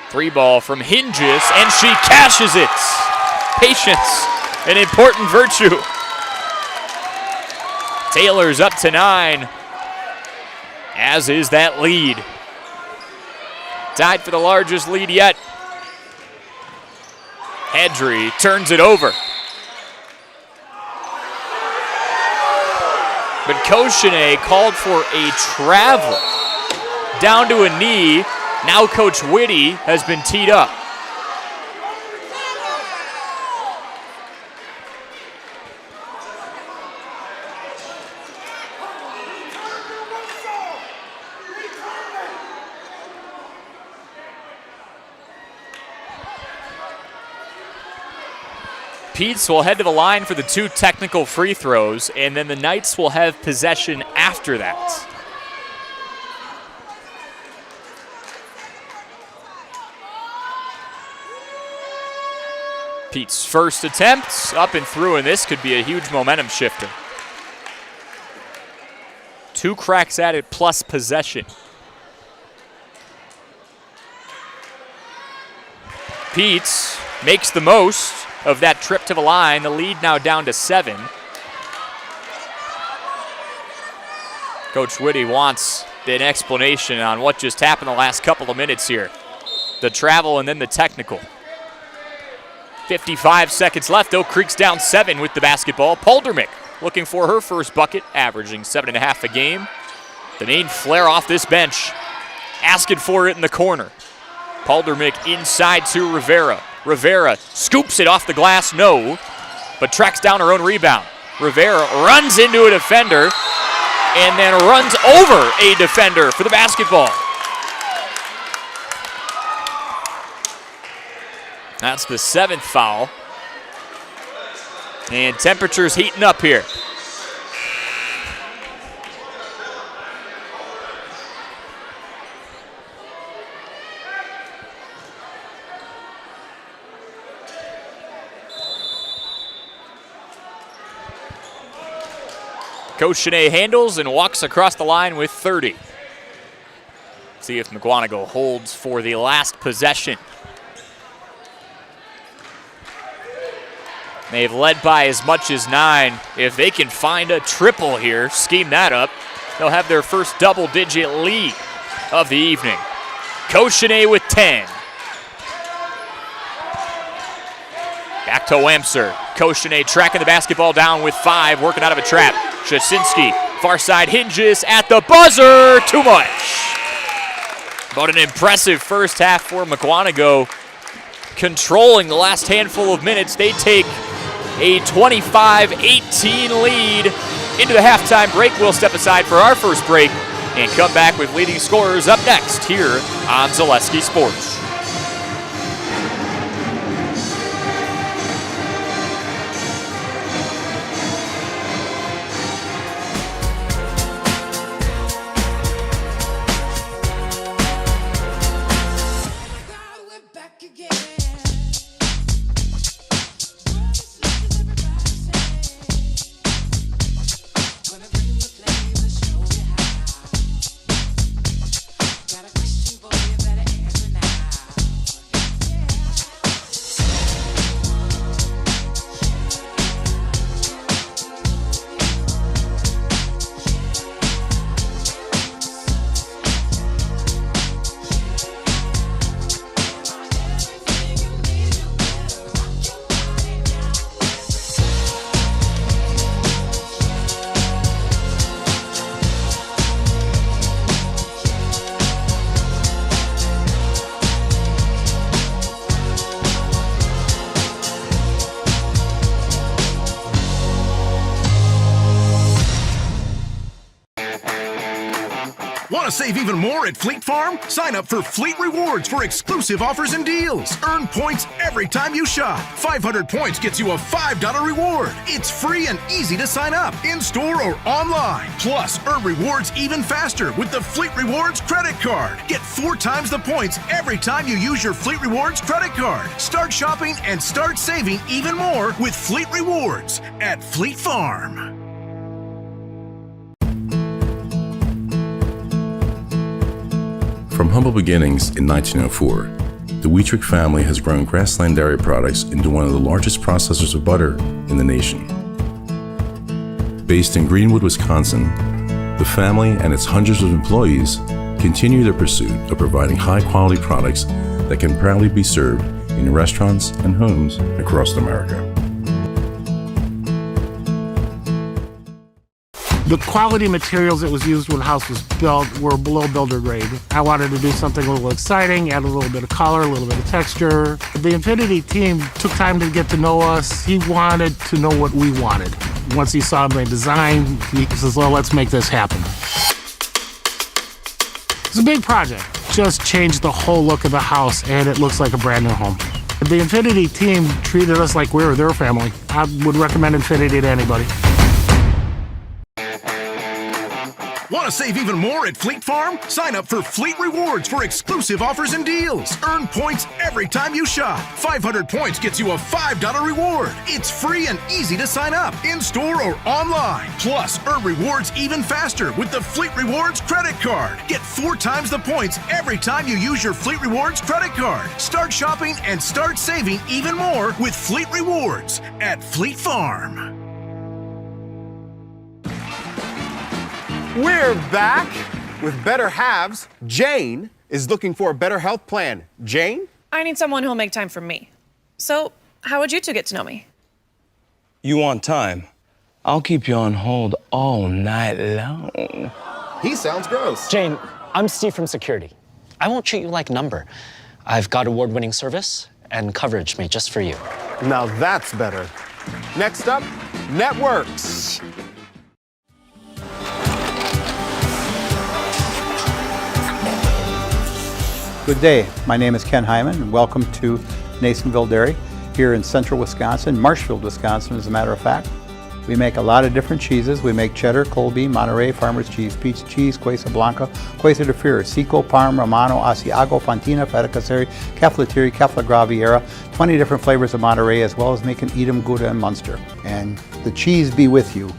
Three-ball from Hinges, and she cashes it. Patience, an important virtue. Taylor's up to 9, as is that lead. Tied for the largest lead yet. Hedry turns it over. But Koshine called for a travel down to a knee. Now Coach Whitty has been teed up. Pete's will head to the line for the 2 technical free throws, and then the Knights will have possession after that. Pete's first attempt, up and through, and this could be a huge momentum shifter. 2 cracks at it plus possession. Pete's makes the most of that trip to the line. The lead now down to 7. Coach Whitty wants an explanation on what just happened the last couple of minutes here. The travel and then the technical. 55 seconds left. Oak Creek's down 7 with the basketball. Poldermick looking for her first bucket, averaging 7.5 a game. The main flare off this bench, asking for it in the corner. Poldermick inside to Rivera. Rivera scoops it off the glass, no, but tracks down her own rebound. Rivera runs into a defender and then runs over a defender for the basketball. That's the 7th foul. And temperatures heating up here. Coach Shanae handles and walks across the line with 30. See if Mukwonago holds for the last possession. They've led by as much as 9. If they can find a triple here, scheme that up, they'll have their first double-digit lead of the evening. Coach Shanae with 10. Back to Wamser. Coach Shanae tracking the basketball down with 5, working out of a trap. Jasinski, far side hinges at the buzzer. Too much. But an impressive first half for Mukwonago. Controlling the last handful of minutes, they take a 25-18 lead into the halftime break. We'll step aside for our first break and come back with leading scorers up next here on Zaleski Sports. Want to save even more at Fleet Farm? Sign up for Fleet Rewards for exclusive offers and deals. Earn points every time you shop. 500 points gets you a $5 reward. It's free and easy to sign up, in-store or online. Plus, earn rewards even faster with the Fleet Rewards credit card. Get 4 times the points every time you use your Fleet Rewards credit card. Start shopping and start saving even more with Fleet Rewards at Fleet Farm. From humble beginnings in 1904, the Wheatrick family has grown Grassland Dairy Products into one of the largest processors of butter in the nation. Based in Greenwood, Wisconsin, the family and its hundreds of employees continue their pursuit of providing high-quality products that can proudly be served in restaurants and homes across America. The quality materials that was used when the house was built were below builder grade. I wanted to do something a little exciting, add a little bit of color, a little bit of texture. The Infinity team took time to get to know us. He wanted to know what we wanted. Once he saw my design, he says, well, let's make this happen. It's a big project. Just changed the whole look of the house, and it looks like a brand new home. The Infinity team treated us like we were their family. I would recommend Infinity to anybody. Want to save even more at Fleet Farm? Sign up for Fleet Rewards for exclusive offers and deals. Earn points every time you shop. 500 points gets you a $5 reward. It's free and easy to sign up, in-store or online. Plus, earn rewards even faster with the Fleet Rewards credit card. Get 4 times the points every time you use your Fleet Rewards credit card. Start shopping and start saving even more with Fleet Rewards at Fleet Farm. We're back with Better Halves. Jane is looking for a better health plan. Jane? I need someone who'll make time for me. So, how would you two get to know me? You want time? I'll keep you on hold all night long. He sounds gross. Jane, I'm Steve from security. I won't treat you like a number. I've got award-winning service and coverage made just for you. Now that's better. Next up, networks. Good day. My name is Ken Hyman, and welcome to Nasonville Dairy here in central Wisconsin, Marshfield, Wisconsin, as a matter of fact. We make a lot of different cheeses. We make cheddar, Colby, Monterey, Farmer's Cheese, Peach Cheese, Quesa Blanca, Quesa de Freer, Seco, Parm, Romano, Asiago, Fontina, Feta Caseri, Caflatiri, Cafla Graviera, 20 different flavors of Monterey, as well as making Edam, Gouda, and Munster. And the cheese be with you.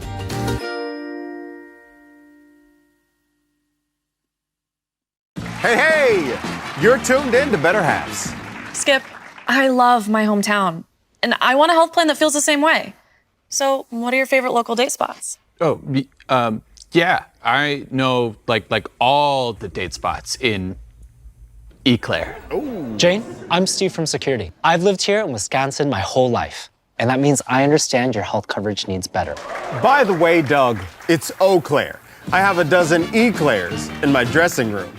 Hey! You're tuned in to Better Halves. Skip, I love my hometown, and I want a health plan that feels the same way. So, what are your favorite local date spots? Yeah, I know like all the date spots in Eclair. Jane, I'm Steve from security. I've lived here in Wisconsin my whole life, and that means I understand your health coverage needs better. By the way, Doug, it's Eau Claire. I have a dozen Eclairs in my dressing room.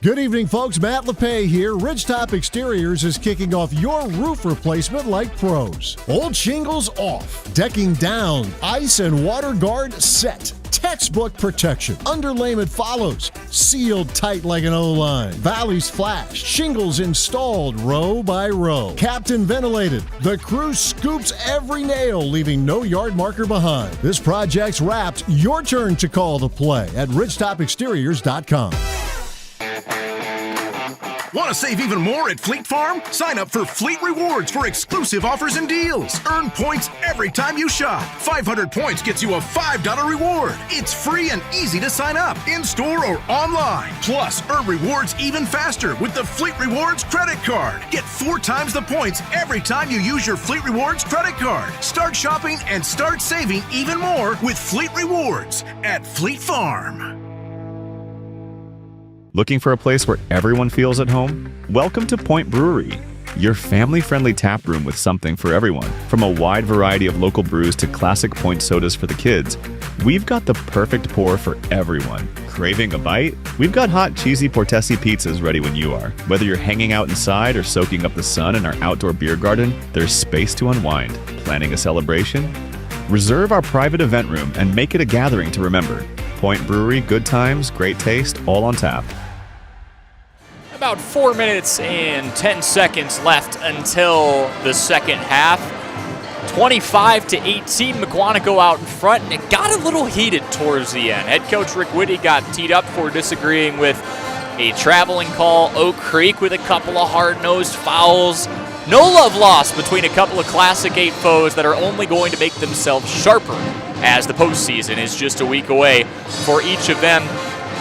Good evening, folks. Matt LePay here. Ridgetop Exteriors is kicking off your roof replacement like pros. Old shingles off, decking down, ice and water guard set. Textbook protection. Underlayment follows. Sealed tight like an O-line. Valleys flashed. Shingles installed row by row. Captain ventilated. The crew scoops every nail, leaving no yard marker behind. This project's wrapped. Your turn to call the play at ridgetopexteriors.com. Want to save even more at Fleet Farm? Sign up for Fleet Rewards for exclusive offers and deals. Earn points every time you shop. 500 points gets you a $5 reward. It's free and easy to sign up, in-store or online. Plus, earn rewards even faster with the Fleet Rewards credit card. Get 4 times the points every time you use your Fleet Rewards credit card. Start shopping and start saving even more with Fleet Rewards at Fleet Farm. Looking for a place where everyone feels at home? Welcome to Point Brewery, your family-friendly tap room with something for everyone. From a wide variety of local brews to classic Point sodas for the kids, we've got the perfect pour for everyone. Craving a bite? We've got hot, cheesy Portesi pizzas ready when you are. Whether you're hanging out inside or soaking up the sun in our outdoor beer garden, there's space to unwind. Planning a celebration? Reserve our private event room and make it a gathering to remember. Point Brewery, good times, great taste, all on tap. About 4 minutes and 10 seconds left until the second half. 25-18, Mukwonago out in front, and it got a little heated towards the end. Head coach Rick Whitty got teed up for disagreeing with a traveling call. Oak Creek with a couple of hard-nosed fouls. No love lost between a couple of Classic 8 foes that are only going to make themselves sharper as the postseason is just a week away for each of them.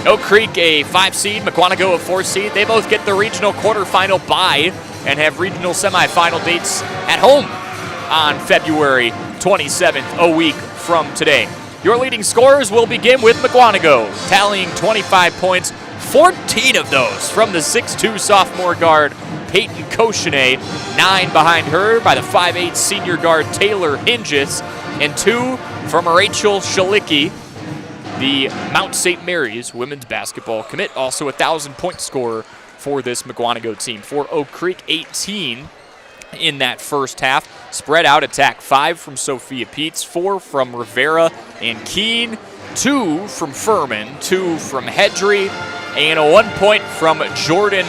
Oak Creek, a 5 seed, Mukwonago, a 4 seed. They both get the regional quarterfinal bye and have regional semifinal dates at home on February 27th, a week from today. Your leading scorers will begin with Mukwonago, tallying 25 points, 14 of those from the 6'2 sophomore guard, Peyton Koshine, 9 behind her by the 5'8 senior guard, Taylor Hinges, and 2 from Rachel Shalicki, the Mount St. Mary's women's basketball commit, also a 1,000-point scorer for this Mukwonago team. For Oak Creek, 18 in that first half. Spread out attack, 5 from Sophia Peets, 4 from Rivera and Keene, 2 from Furman, 2 from Hedry, and a 1 point from Jordan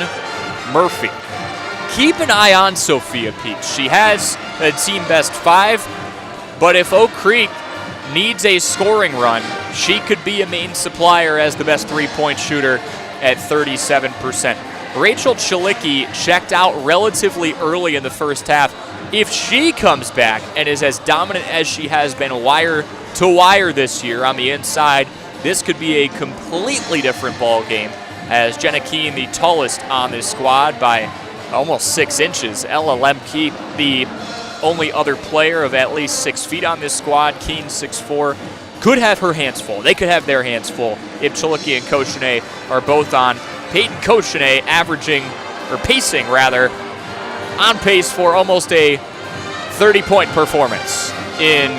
Murphy. keep an eye on Sophia Peach. She has a team best 5, but if Oak Creek needs a scoring run, she could be a main supplier as the best three-point shooter at 37%. Rachel Chalicki checked out relatively early in the first half. If she comes back and is as dominant as she has been wire to wire this year on the inside, this could be a completely different ball game, as Jenna Keene, the tallest on this squad by almost 6 inches. Ella Lemke, the only other player of at least 6 feet on this squad. Keene, 6'4", could have her hands full. They could have their hands full if Chalicki and Koshine are both on. Peyton Koshine pacing on pace for almost a 30-point performance in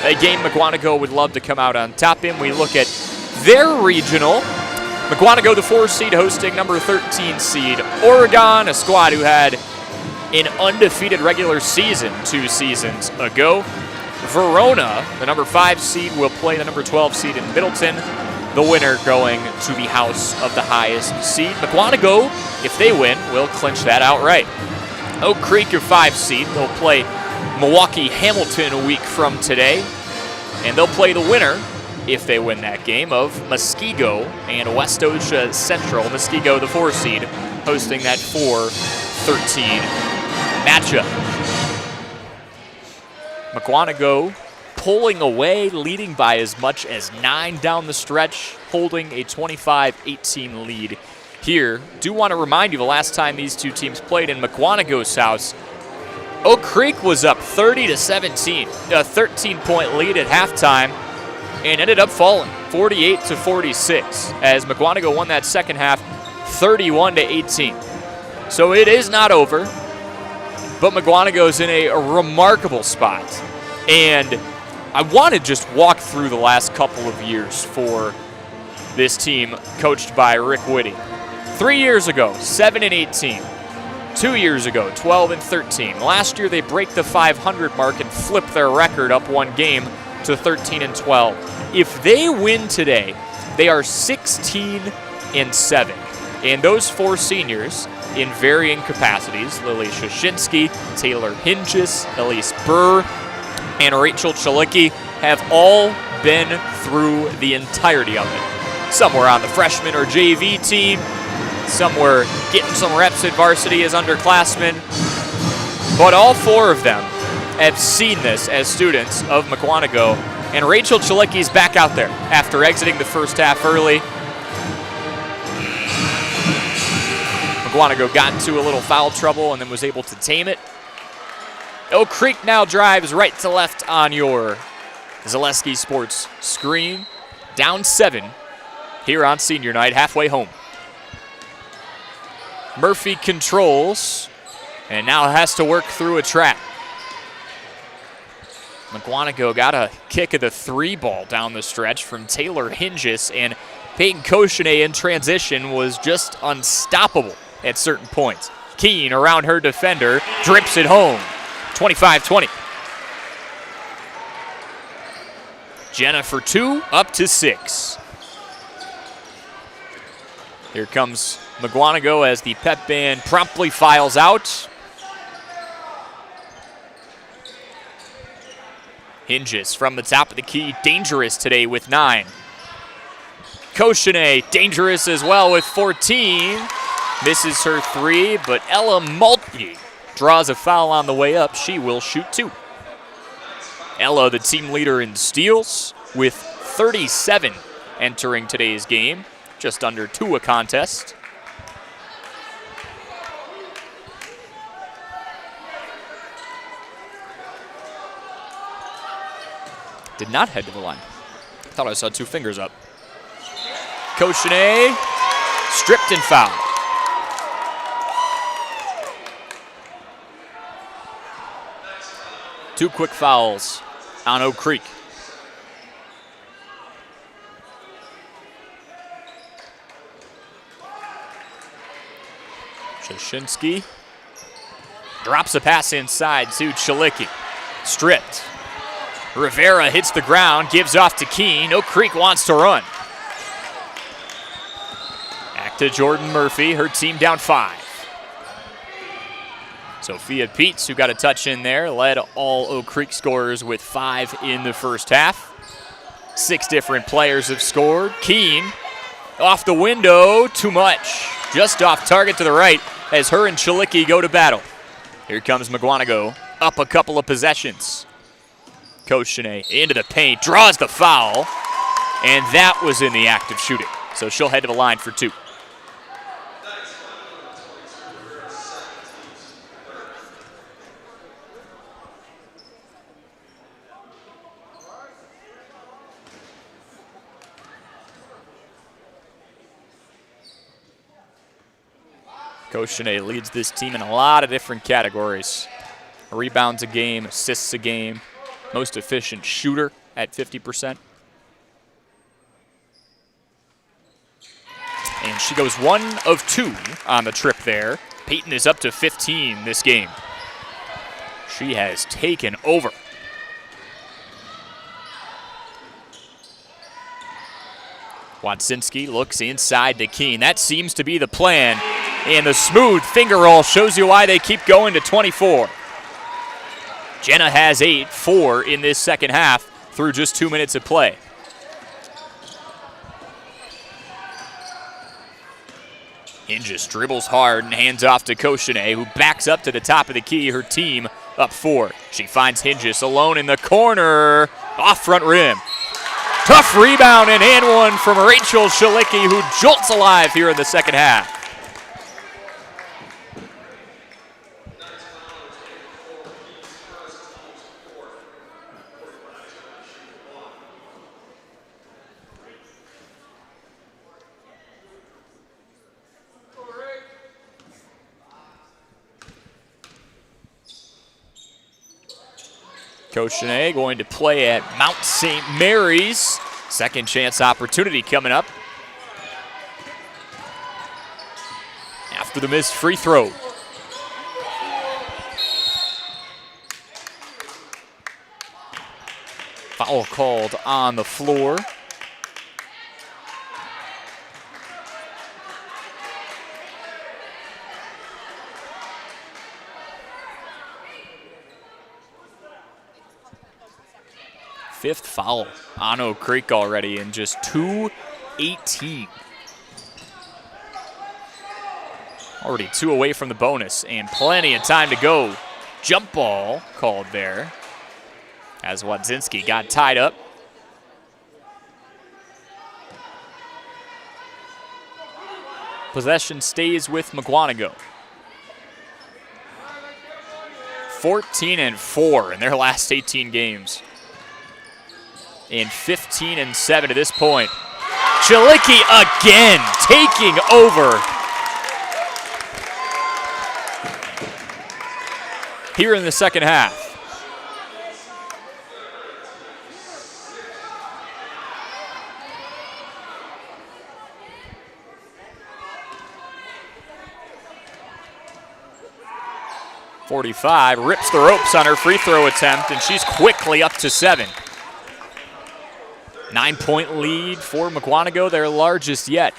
a game Mukwonago would love to come out on top in. We look at their regional. Mukwonago, the 4 seed, hosting number 13 seed Oregon, a squad who had an undefeated regular season 2 seasons ago. Verona, the number 5 seed, will play the number 12 seed in Middleton. The winner going to the house of the highest seed. Mukwonago, if they win, will clinch that outright. Oak Creek, your 5 seed, they'll play Milwaukee Hamilton a week from today. And they'll play the winner, if they win that game, of Muskego and West Osha Central. Muskego, the 4 seed, hosting that 4-13 matchup. Mukwonago pulling away, leading by as much as 9 down the stretch, holding a 25-18 lead here. Do want to remind you, the last time these two teams played in Mukwonago's house, Oak Creek was up 30-17, a 13-point lead at halftime, and ended up falling 48-46 as Mukwonago won that second half 31-18. So it is not over, but Mukwonago's in a remarkable spot. And I want to just walk through the last couple of years for this team coached by Rick Whitty. 3 years ago, 7-18. 2 years ago, 12-13. Last year they break the 500 mark and flip their record up 1 game to 13-12. If they win today, they are 16-7. And those 4 seniors in varying capacities, Lily Shashinsky, Taylor Hinges, Elise Burr, and Rachel Chalicki, have all been through the entirety of it. Some were on the freshman or JV team. Some were getting some reps at varsity as underclassmen. But all 4 of them have seen this as students of Mukwonago. And Rachel Chalicki's back out there after exiting the first half early. Mukwonago got into a little foul trouble and then was able to tame it. Oak Creek now drives right to left on your Zaleski Sports screen. Down 7 here on senior night, halfway home. Murphy controls and now has to work through a trap. Mukwonago got a kick of the 3 ball down the stretch from Taylor Hinges, and Peyton Koshine in transition was just unstoppable at certain points. Keene around her defender, drips it home. 25-20. Jenna for 2, up to 6. Here comes Mukwonago as the pep band promptly files out. Hinges from the top of the key, dangerous today with 9. Koshine, dangerous as well with 14. Misses her 3, but Ella Maltby draws a foul on the way up. She will shoot 2. Ella, the team leader in steals, with 37 entering today's game. Just under 2 a contest. Did not head to the line. I thought I saw 2 fingers up. Koshine, stripped and fouled. Two quick fouls on Oak Creek. Shashinsky drops a pass inside to Chalicki. Stripped. Rivera hits the ground, gives off to Keene. Oak Creek wants to run. Back to Jordan Murphy, her team down 5. Sophia Peets, who got a touch in there, led all Oak Creek scorers with 5 in the first half. 6 different players have scored. Keene off the window, too much. Just off target to the right as her and Chilicki go to battle. Here comes Mukwonago, up a couple of possessions. Koshine into the paint, draws the foul, and that was in the act of shooting. So she'll head to the line for 2. Koshine leads this team in a lot of different categories. Rebounds a game, assists a game, most efficient shooter at 50%. And she goes 1 of 2 on the trip there. Peyton is up to 15 this game. She has taken over. Watsinski looks inside to Keene. That seems to be the plan. And the smooth finger roll shows you why they keep going to 24. Jenna has 4 in this second half through just 2 minutes of play. Hinges dribbles hard and hands off to Koshine, who backs up to the top of the key. Her team up 4. She finds Hinges alone in the corner, off front rim. Tough rebound and hand one from Rachel Chilicki, who jolts alive here in the second half. Koshine going to play at Mount St. Mary's. Second chance opportunity coming up after the missed free throw. Foul called on the floor. Fifth foul on Oak Creek already in just 2:18. Already 2 away from the bonus and plenty of time to go. Jump ball called there as Watsinski got tied up. Possession stays with Mukwonago. 14-4 in their last 18 games. And 15-7 to this point. Chilicki again taking over here in the second half. .45 rips the ropes on her free throw attempt, and she's quickly up to 7. 9-point lead for Mukwonago, their largest yet.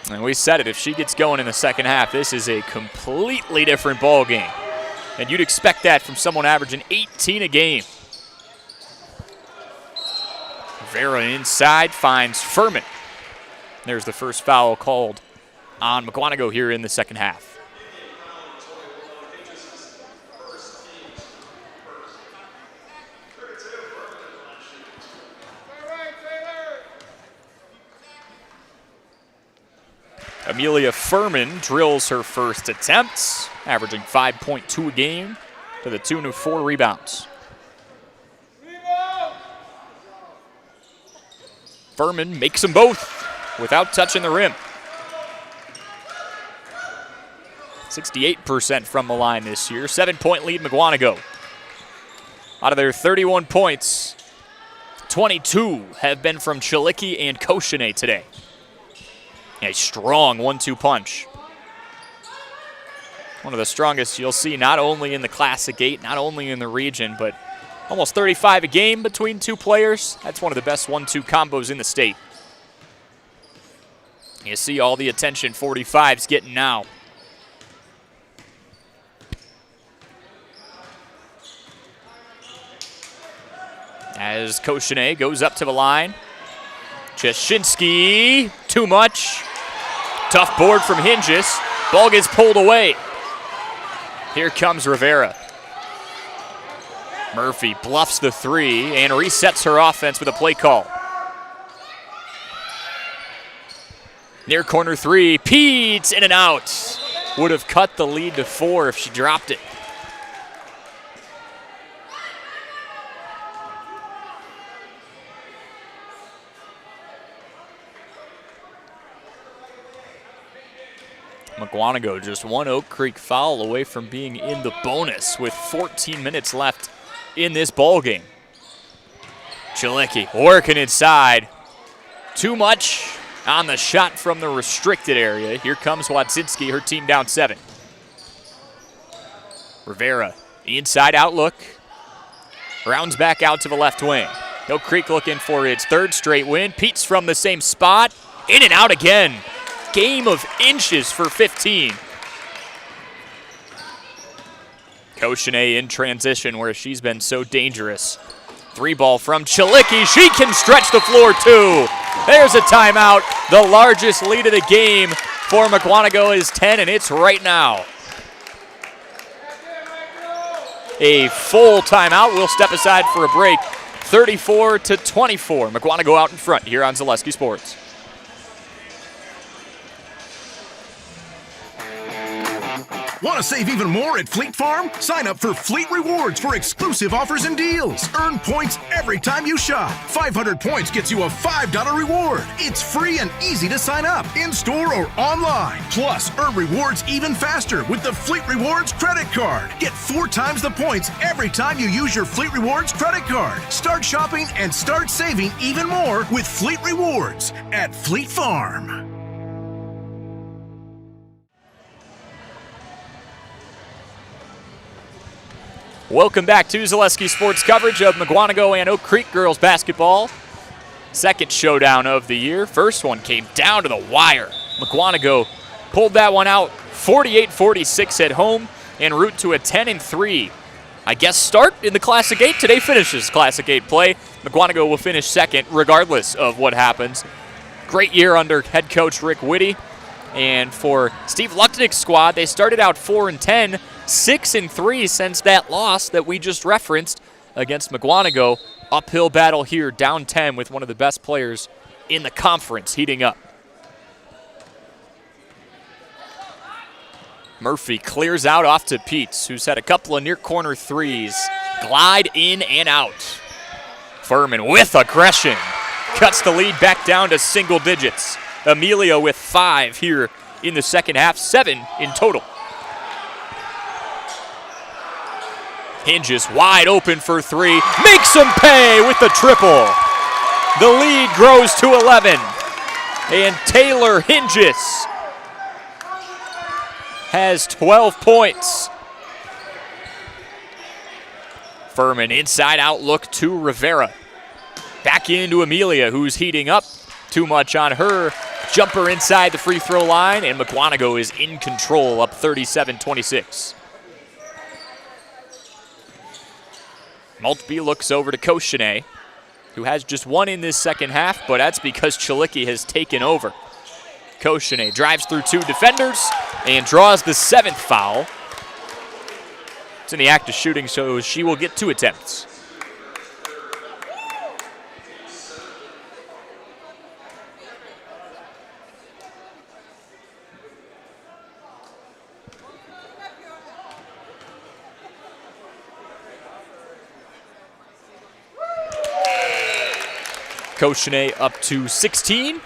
And we said it, if she gets going in the second half, this is a completely different ball game. And you'd expect that from someone averaging 18 a game. Vera inside finds Furman. There's the first foul called on Mukwonago here in the second half. Amelia Furman drills her first attempts, averaging 5.2 a game to the tune of 4 rebounds. Furman makes them both without touching the rim. 68% from the line this year. 7-point lead Mukwonago. Out of their 31 points, 22 have been from Chilicki and Koshine today. A strong 1-2 punch. One of the strongest you'll see not only in the Classic 8, not only in the region, but almost 35 a game between 2 players. That's one of the best 1-2 combos in the state. You see all the attention 45's getting now. As Koshine goes up to the line. Cheshinsky, too much. Tough board from Hinges. Ball gets pulled away. Here comes Rivera. Murphy bluffs the three and resets her offense with a play call. Near corner three, Pete's in and out. Would have cut the lead to 4 if she dropped it. Mukwonago just one Oak Creek foul away from being in the bonus with 14 minutes left in this ball game. Chilicki working inside. Too much on the shot from the restricted area. Here comes Watsinski, her team down 7. Rivera, inside out look. Rounds back out to the left wing. Oak Creek looking for its 3rd straight win. Pete's from the same spot. In and out again. Game of inches for 15. Koshine in transition where she's been so dangerous. 3-ball from Chilicki. She can stretch the floor too. There's a timeout. The largest lead of the game for Mukwonago is 10, and it's right now. A full timeout. We'll step aside for a break. 34-24. Mukwonago out in front here on Zaleski Sports. Want to save even more at Fleet Farm? Sign up for Fleet Rewards for exclusive offers and deals. Earn points every time you shop. 500 points gets you a $5 reward. It's free and easy to sign up, in-store or online. Plus, earn rewards even faster with the Fleet Rewards credit card. Get 4 times the points every time you use your Fleet Rewards credit card. Start shopping and start saving even more with Fleet Rewards at Fleet Farm. Welcome back to Zaleski Sports coverage of Mukwonago and Oak Creek girls basketball. Second showdown of the year. First one came down to the wire. Mukwonago pulled that one out 48-46 at home en route to a 10-3, I guess, start in the Classic 8. Today finishes Classic 8 play. Mukwonago will finish second regardless of what happens. Great year under head coach Rick Whitty. And for Steve Lucknick's squad, they started out 4-10. 6-3 since that loss that we just referenced against Mukwonago. Uphill battle here, down 10 with one of the best players in the conference heating up. Murphy clears out off to Peets, who's had a couple of near corner threes. Glide in and out. Furman with aggression. Cuts the lead back down to single digits. Amelia with 5 here in the second half, 7 in total. Hinges wide open for 3, makes him pay with the triple. The lead grows to 11, and Taylor Hinges has 12 points. Furman inside out look to Rivera. Back into Amelia, who's heating up. Too much on her. Jumper inside the free throw line, and Mukwonago is in control, up 37-26. Maltby looks over to Koshine, who has just 1 in this second half, but that's because Chilicki has taken over. Koshine drives through 2 defenders and draws the 7th foul. It's in the act of shooting, so she will get 2 attempts. Koshine up to 16.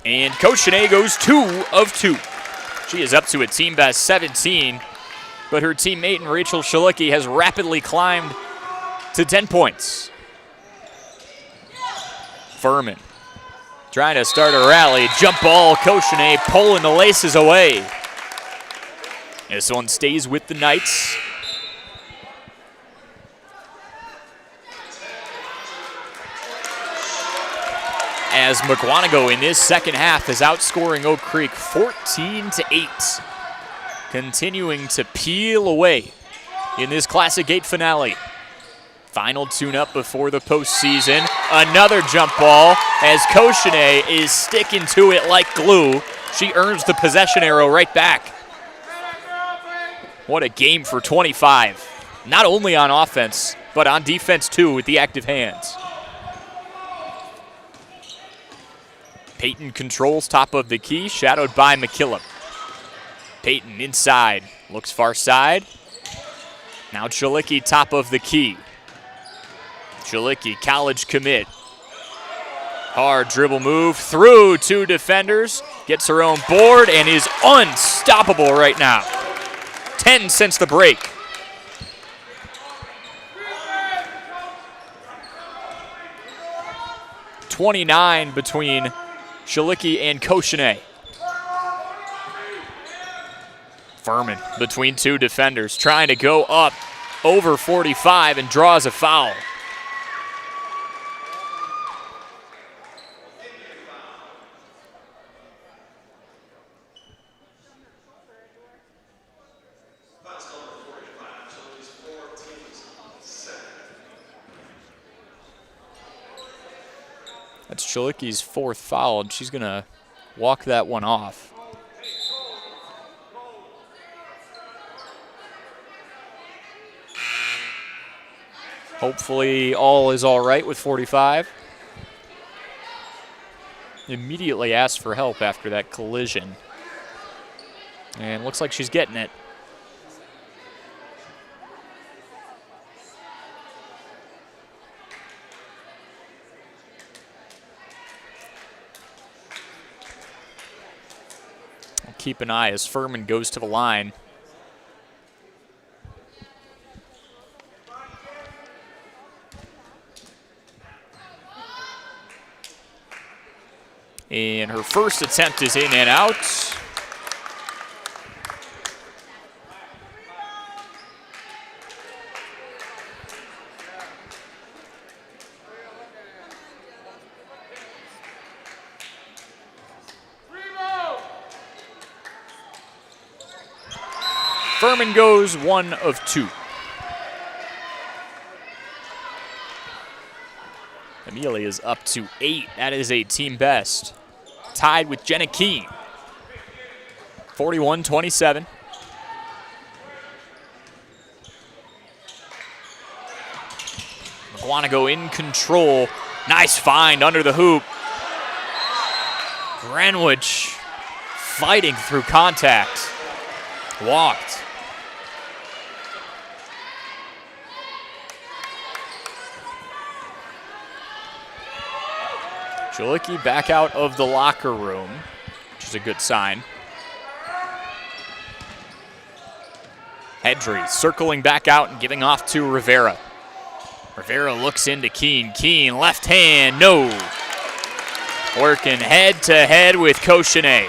And Koshine goes 2 of 2. She is up to a team best 17. But her teammate and Rachel Chilicki has rapidly climbed to 10 points. Furman trying to start a rally. Jump ball, Koshine pulling the laces away. This one stays with the Knights. As Mukwonago in this second half is outscoring Oak Creek 14-8. Continuing to peel away in this Classic 8 finale. Final tune-up before the postseason. Another jump ball as Koshine is sticking to it like glue. She earns the possession arrow right back. What a game for 25. Not only on offense, but on defense too with the active hands. Peyton controls top of the key, shadowed by McKillop. Peyton inside, looks far side. Now Chalicki top of the key. Chalicki, college commit. Hard dribble move through two defenders. Gets her own board and is unstoppable right now. 10 since the break. .29 between Chalicki and Koshine. Furman between two defenders, trying to go up over 45 and draws a foul. That's Chalicki's fourth foul, and she's going to walk that one off. Hopefully all is all right with 45. Immediately asked for help after that collision. And looks like she's getting it. Keep an eye as Furman goes to the line. And her first attempt is in and out. Furman goes 1 of 2. Amelia is up to 8. That is a team best. Tied with Jenna Keene. 41-27. Mukwonago in control. Nice find under the hoop. Greenwich fighting through contact. Walked. Chalicki back out of the locker room, which is a good sign. Hedry circling back out and giving off to Rivera. Rivera looks into Keene. Keene, left hand, no. Working head to head with Koshine.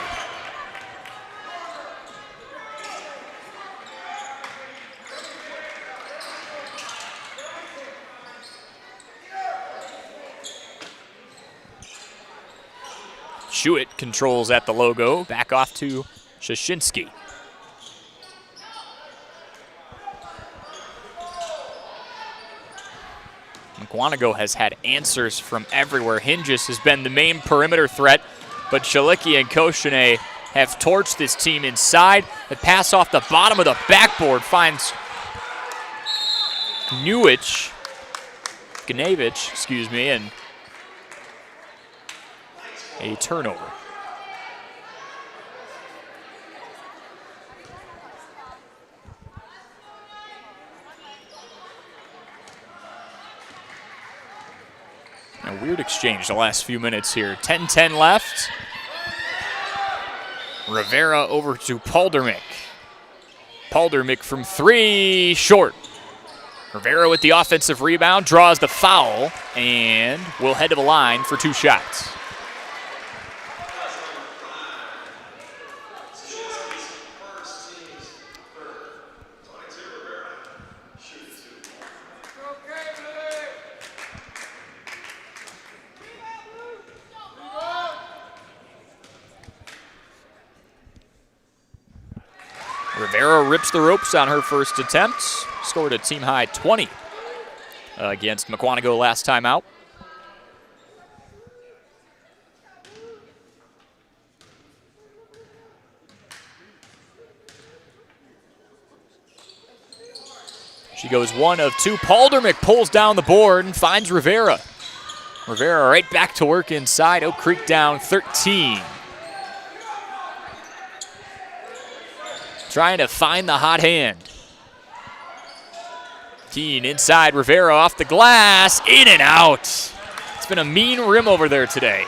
Schuett controls at the logo, back off to Shashinsky. Mukwonago has had answers from everywhere. Hinges has been the main perimeter threat, but Chalicki and Koshine have torched this team inside. The pass off the bottom of the backboard finds Gnevich, and a turnover. A weird exchange the last few minutes here. 10-10 left. Rivera over to Paldermick. Paldermick from 3, short. Rivera with the offensive rebound, draws the foul, and will head to the line for 2 shots. Rivera rips the ropes on her first attempt. Scored a team-high 20 against Mukwonago last time out. She goes 1 of 2. Paldermick pulls down the board and finds Rivera. Rivera right back to work inside. Oak Creek down 13. Trying to find the hot hand. Keene inside, Rivera off the glass, in and out. It's been a mean rim over there today.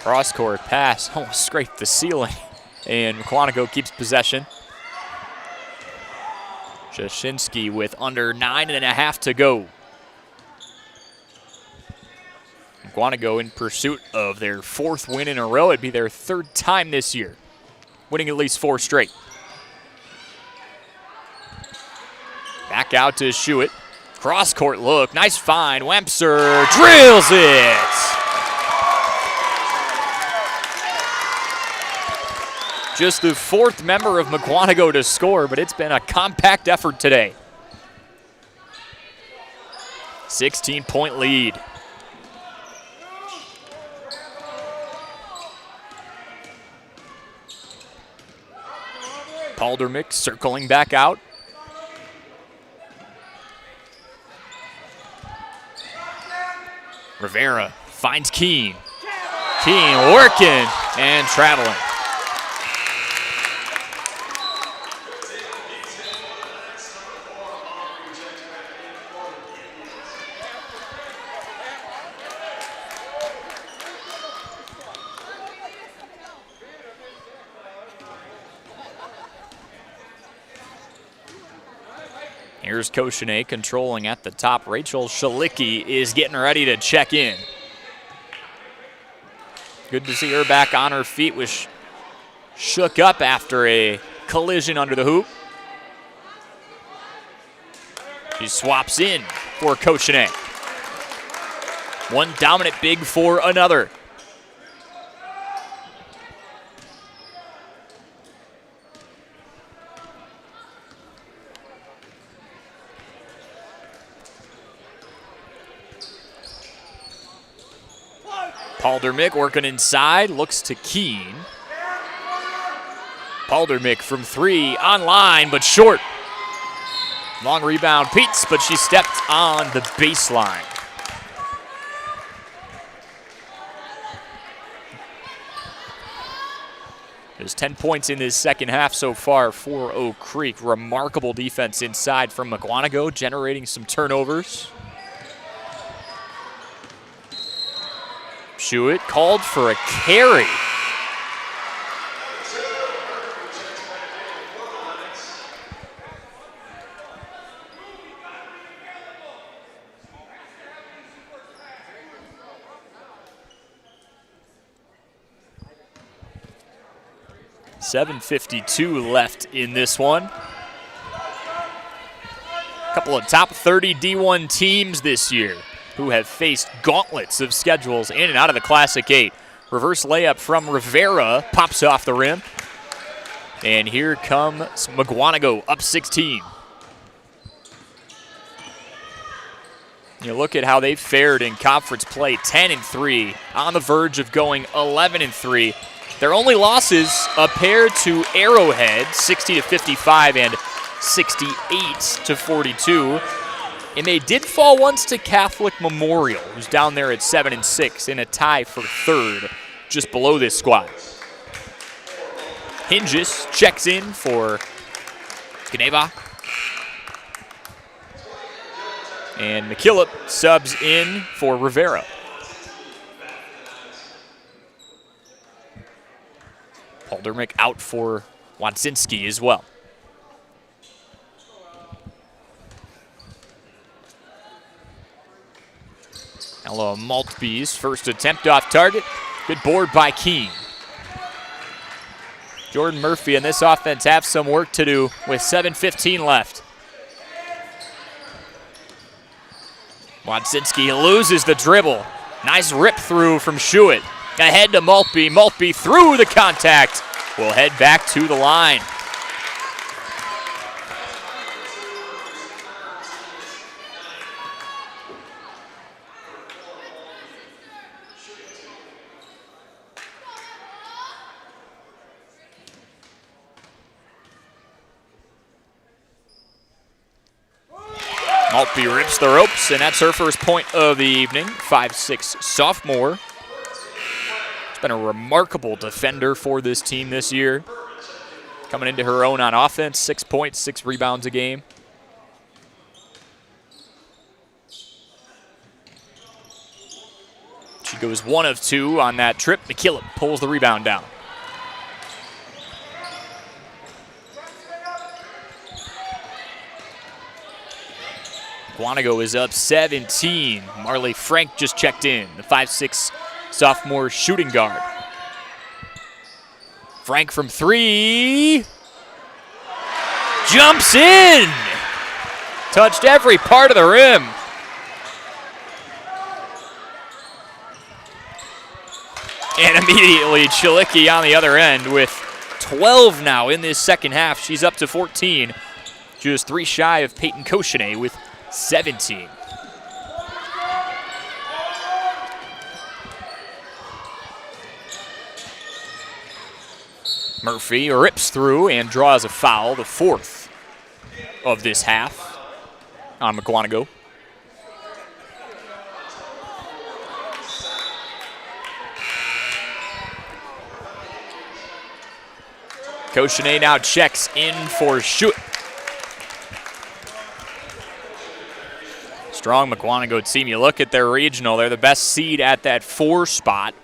Cross-court pass, almost scraped the ceiling. And Mukwonago keeps possession. Jashinsky with under 9.5 to go. Mukwonago in pursuit of their 4th win in a row. It'd be their 3rd time this year, winning at least 4 straight. Back out to Schuett. Cross-court look, nice find. Wempser drills it. Just the 4th member of Mukwonago to score, but it's been a compact effort today. 16-point lead. Paldermick circling back out. Rivera finds Keene. Keene working and traveling. Here's Koshine controlling at the top. Rachel Shalicki is getting ready to check in. Good to see her back on her feet. Was shook up after a collision under the hoop. She swaps in for Koshine. One dominant big for another. Paldermick working inside, looks to Keene. Paldermick from 3, on line, but short. Long rebound, Peets, but she stepped on the baseline. There's 10 points in this second half so far for Oak Creek. Remarkable defense inside from Mukwonago, generating some turnovers. Schuett called for a carry. .752 left in this one. A couple of top 30 D1 teams this year who have faced gauntlets of schedules in and out of the Classic 8. Reverse layup from Rivera, pops off the rim. And here comes Mukwonago, up 16. You look at how they fared in conference play, 10-3, on the verge of going 11-3. Their only losses, a pair to Arrowhead, 60-55 and 68-42. And they did fall once to Catholic Memorial, who's down there at 7-6 in a tie for 3rd, just below this squad. Hinges checks in for Gneva. And McKillop subs in for Rivera. Aldermick out for Wadzinski as well. Ella Maltby's first attempt off target. Good board by Keene. Jordan Murphy and this offense have some work to do with 7:15 left. Wadzinski loses the dribble. Nice rip through from Schuett. Ahead to Maltby. Maltby through the contact. Will head back to the line. Maltby rips the ropes, and that's her first point of the evening. 5'6" sophomore. She's been a remarkable defender for this team this year. Coming into her own on offense, 6 points, 6 rebounds a game. She goes 1 of 2 on that trip. McKillop pulls the rebound down. Mukwonago is up 17. Marley Frank just checked in, the 5'6" sophomore shooting guard. Frank from 3. Jumps in. Touched every part of the rim. And immediately Chilicki on the other end with 12 now in this second half. She's up to 14. Just 3 shy of Peyton Koshine with 17. Murphy rips through and draws a foul, the 4th of this half on Mukwonago. Koshine now checks in for Schuett. Strong Mukwonago team. You look at their regional, they're the best seed at that 4 spot.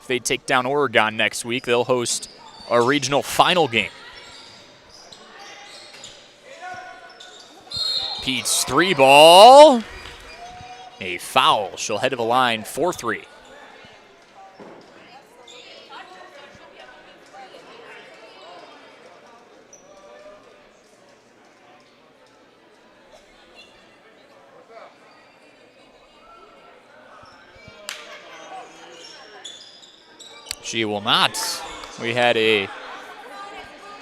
If they take down Oregon next week, they'll host a regional final game. Pete's 3 ball. A foul. She'll head to the line 4-3. She will not. We had a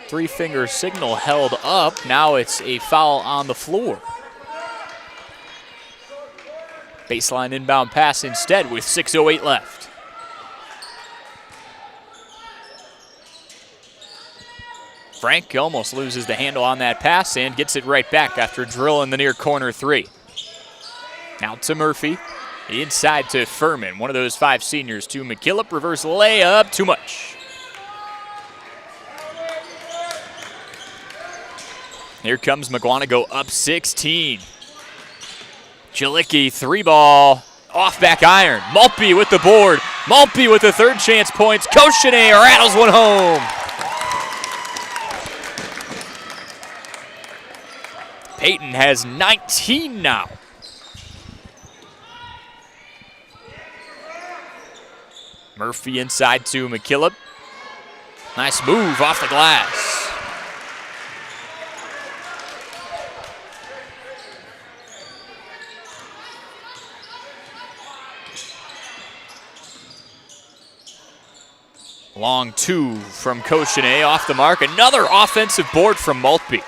3-finger signal held up. Now it's a foul on the floor. Baseline inbound pass instead with 6:08 left. Frank almost loses the handle on that pass and gets it right back after drilling the near corner 3. Now to Murphy. Inside to Furman, one of those 5 seniors to McKillop. Reverse layup, too much. Here comes Mukwonago up 16. Chilicki 3 ball, off back iron. Maltby with the board. Maltby with the 3rd chance points. Koshine rattles one home. Peyton has 19 now. Murphy inside to McKillop. Nice move off the glass. Long 2 from Koshine off the mark. Another offensive board from Maltby.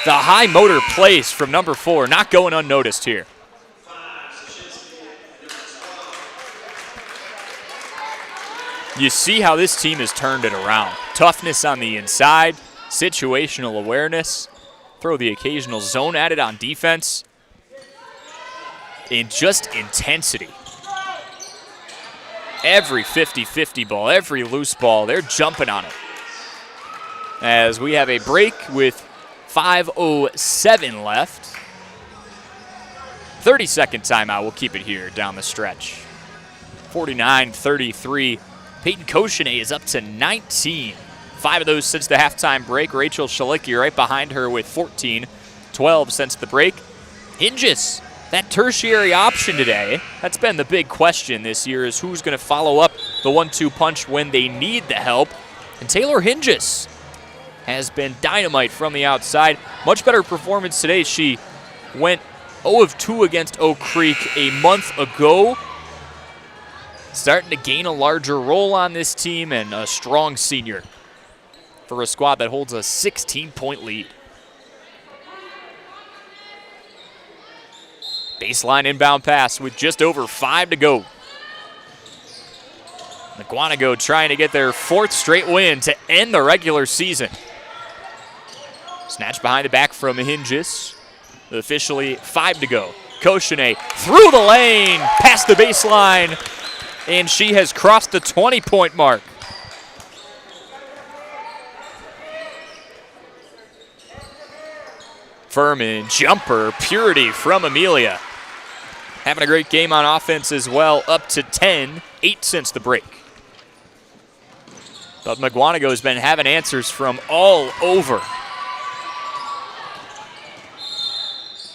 The high motor place from number 4, not going unnoticed here. You see how this team has turned it around. Toughness on the inside, situational awareness, throw the occasional zone at it on defense, and just intensity. Every 50-50 ball, every loose ball, they're jumping on it. As we have a break with 5:07 left. 30-second timeout, we'll keep it here down the stretch. 49-33 Peyton Koshine is up to 19. 5 of those since the halftime break. Rachel Shalicki right behind her with 14. 12 since the break. Hinges, that tertiary option today, that's been the big question this year, is who's going to follow up the 1-2 punch when they need the help. And Taylor Hinges has been dynamite from the outside. Much better performance today. She went 0 of 2 against Oak Creek a month ago. Starting to gain a larger role on this team, and a strong senior for a squad that holds a 16-point lead. Baseline inbound pass with just over 5 to go. Mukwonago trying to get their 4th straight win to end the regular season. Snatch behind the back from Hinges. Officially 5 to go. Koshine through the lane, past the baseline, and she has crossed the 20-point mark. Furman, jumper, purity from Amelia. Having a great game on offense as well, up to 10, 8 since the break. But Mukwonago has been having answers from all over.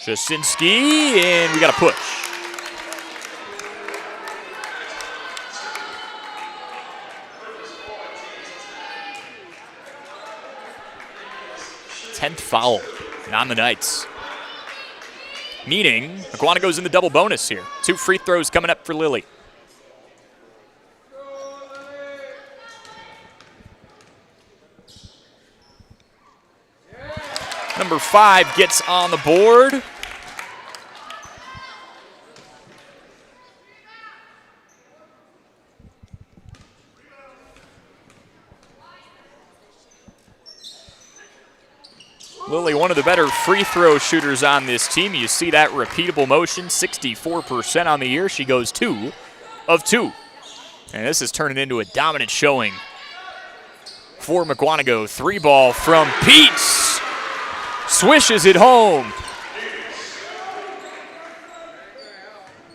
Jasinski, and we got a push. Tenth foul on the Knights. Meaning, Mukwonago's in the double bonus here. 2 free throws coming up for Lily. Number 5 gets on the board. Lily, one of the better free throw shooters on this team. You see that repeatable motion, 64% on the year. She goes 2 of 2. And this is turning into a dominant showing for Mukwonago. 3-ball from Peets. Swishes it home.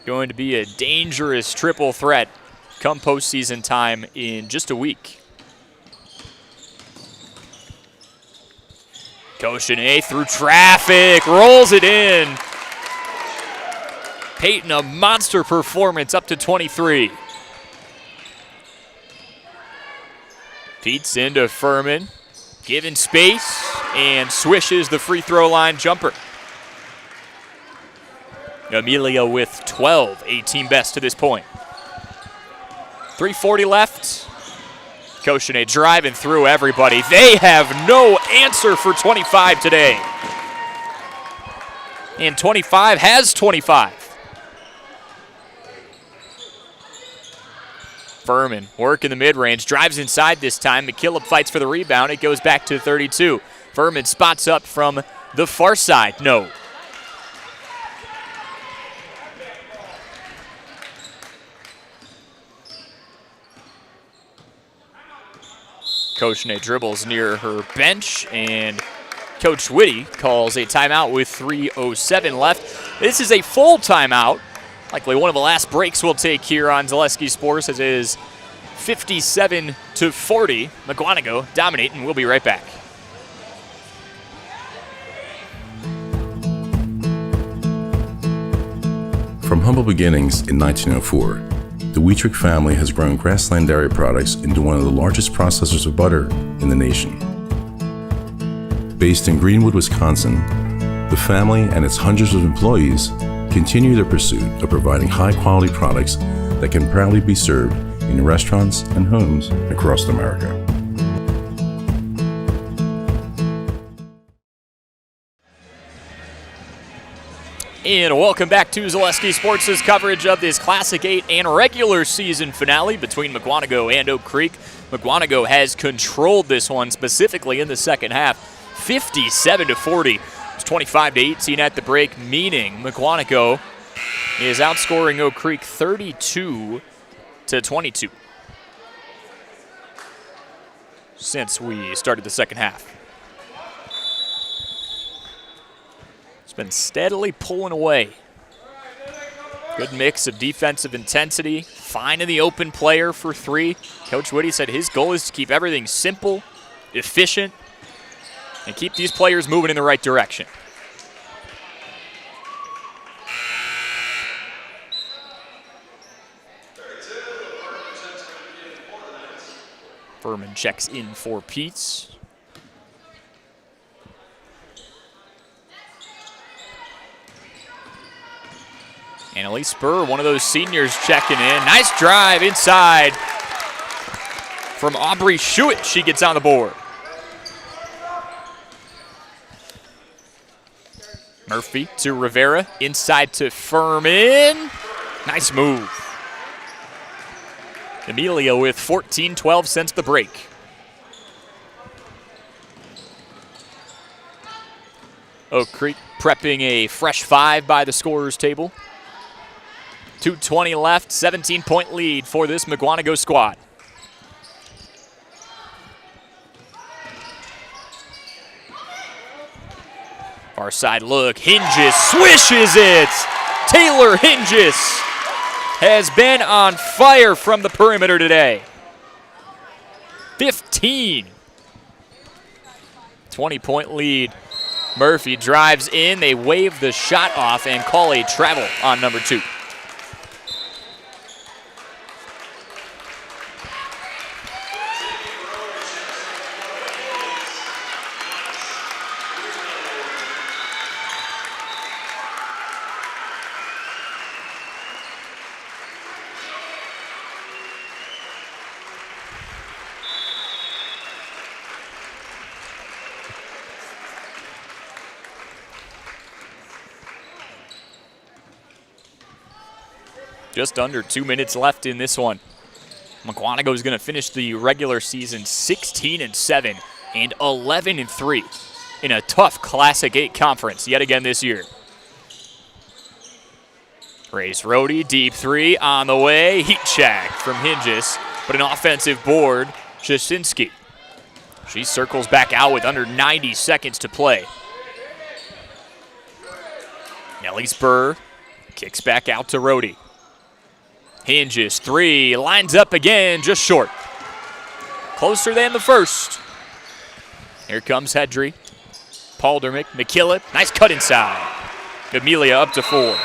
Going to be a dangerous triple threat come postseason time in just a week. Koshine through traffic, rolls it in. Peyton, a monster performance, up to 23. Pete's into Furman, given space, and swishes the free throw line jumper. Amelia with 12, 18 best to this point. 3:40 left. Koshine driving through everybody. They have no answer for 25 today. And 25 has 25. Furman working the mid-range, drives inside this time. McKillop fights for the rebound. It goes back to 32. Furman spots up from the far side. No. Koshine dribbles near her bench, and Coach Whitty calls a timeout with 3:07 left. This is a full timeout, likely one of the last breaks we'll take here on Zaleski Sports, as it is 57-40. Mukwonago dominating. We'll be right back. From humble beginnings in 1904, the Wheatrick family has grown Grassland Dairy Products into one of the largest processors of butter in the nation. Based in Greenwood, Wisconsin, the family and its hundreds of employees continue their pursuit of providing high-quality products that can proudly be served in restaurants and homes across America. And welcome back to Zaleski Sports' coverage of this Classic 8 and regular season finale between Mukwonago and Oak Creek. Mukwonago has controlled this one, specifically in the second half, 57-40. It's 25-18 at the break, meaning Mukwonago is outscoring Oak Creek 32-22 since we started the second half. Been steadily pulling away Good mix of defensive intensity, finding the open player for three. Coach Whitty said his goal is to keep everything simple, efficient, and keep these players moving in the right direction. Furman checks in for Peets. Annalise Spur, one of those seniors, checking in. Nice drive inside from Aubrey Schuett. She gets on the board. Murphy to Rivera, inside to Furman. Nice move. Amelia with 14-12 since the break. Oak Creek prepping a fresh 5 by the scorer's table. 2:20 left, 17-point lead for this Mukwonago squad. Far side look, Hinges swishes it. Taylor Hinges has been on fire from the perimeter today. 15. 20-point lead. Murphy drives in, they wave the shot off and call a travel on number 2. Just under 2 minutes left in this one. Mukwonago is going to finish the regular season 16-7 and 11-3 in a tough Classic 8 conference yet again this year. Race Rohde, deep 3 on the way. Heat check from Hinges, but an offensive board, Jasinski. She circles back out with under 90 seconds to play. Nellie Spur kicks back out to Rohde. Hinges 3, lines up again, just short. Closer than the first. Here comes Hedry. Paldermick, McKillop, nice cut inside. Amelia up to 4.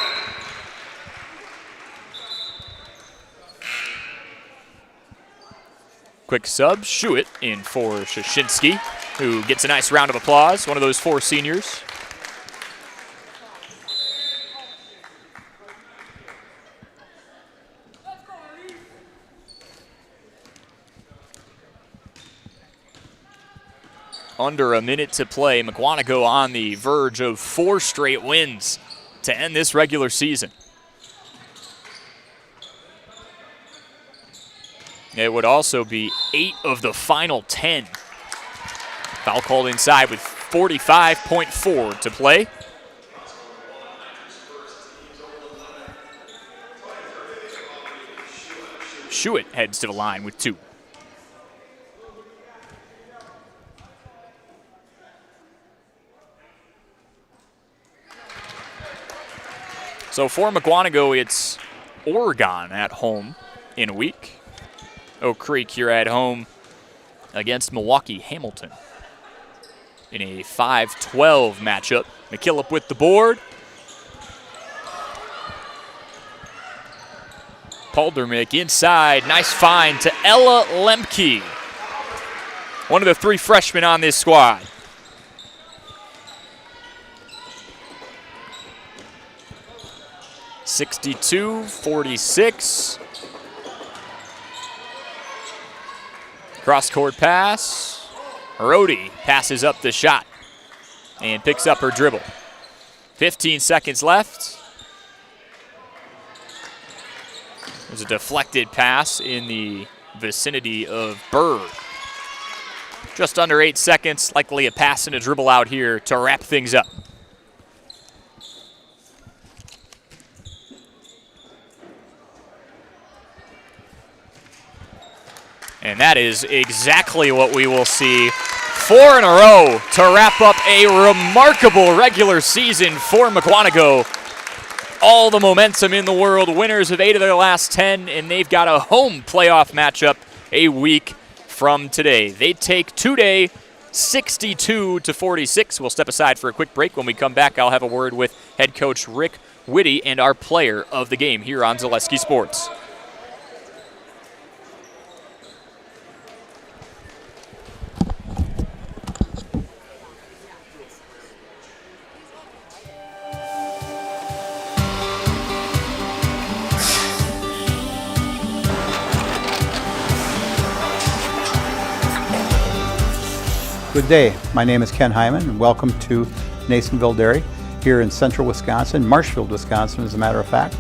Quick sub, Schuett in for Shashinsky, who gets a nice round of applause, one of those 4 seniors. Under a minute to play. Mukwonago on the verge of 4 straight wins to end this regular season. It would also be 8 of the final 10. Foul called inside with 45.4 to play. Schuett heads to the line with 2. So for Mukwonago, it's Oregon at home in a week. Oak Creek here at home against Milwaukee Hamilton in a 5-12 matchup. McKillop with the board. Paldermick inside, nice find to Ella Lemke, one of the 3 freshmen on this squad. (62-46). Cross-court pass. Rohde passes up the shot and picks up her dribble. 15 seconds left. There's a deflected pass in the vicinity of Bird. Just under 8 seconds, likely a pass and a dribble out here to wrap things up. And that is exactly what we will see. 4 in a row to wrap up a remarkable regular season for Mukwonago. all the momentum in the world, winners of 8 of their last 10, and they've got a home playoff matchup a week from today. They take today 62-46. We'll step aside for a quick break. When we come back, I'll have a word with head coach Rick Whitty and our player of the game here on Zaleski Sports. Good day. My name is Ken Hyman, and welcome to Nasonville Dairy here in central Wisconsin, Marshfield, Wisconsin, as a matter of fact.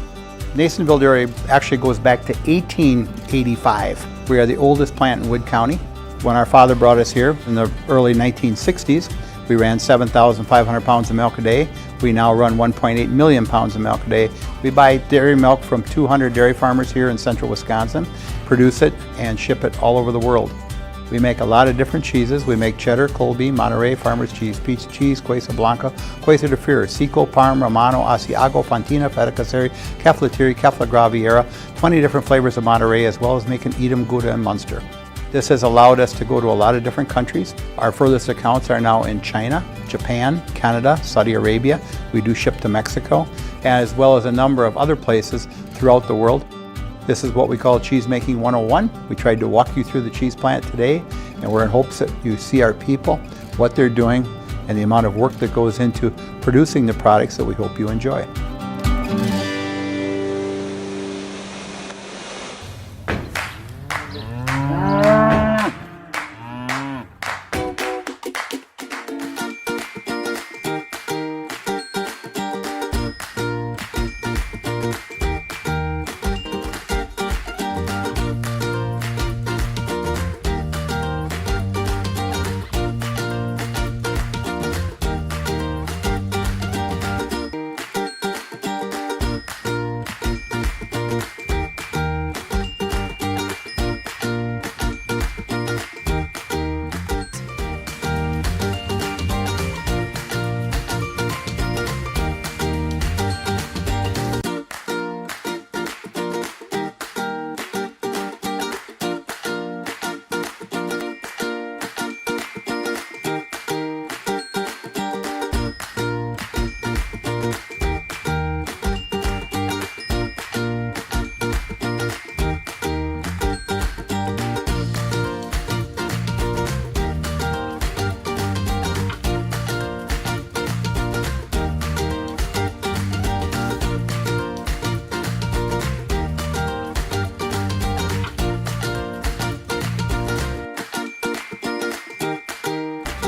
Nasonville Dairy actually goes back to 1885. We are the oldest plant in Wood County. When our father brought us here in the early 1960s, we ran 7,500 pounds of milk a day. We now run 1.8 million pounds of milk a day. We buy dairy milk from 200 dairy farmers here in central Wisconsin, produce it, and ship it all over the world. We make a lot of different cheeses. We make cheddar, Colby, Monterey, Farmer's Cheese, Peach Cheese, Quesa Blanca, Quesa de Fir, Seco, Parm, Romano, Asiago, Fontina, Feta Caseri, Cafflatiri, Caffla Graviera, 20 different flavors of Monterey, as well as making Edam, Gouda, and Munster. This has allowed us to go to a lot of different countries. Our furthest accounts are now in China, Japan, Canada, Saudi Arabia. We do ship to Mexico, as well as a number of other places throughout the world. This is what we call Cheese Making 101. We tried to walk you through the cheese plant today, and we're in hopes that you see our people, what they're doing, and the amount of work that goes into producing the products that we hope you enjoy.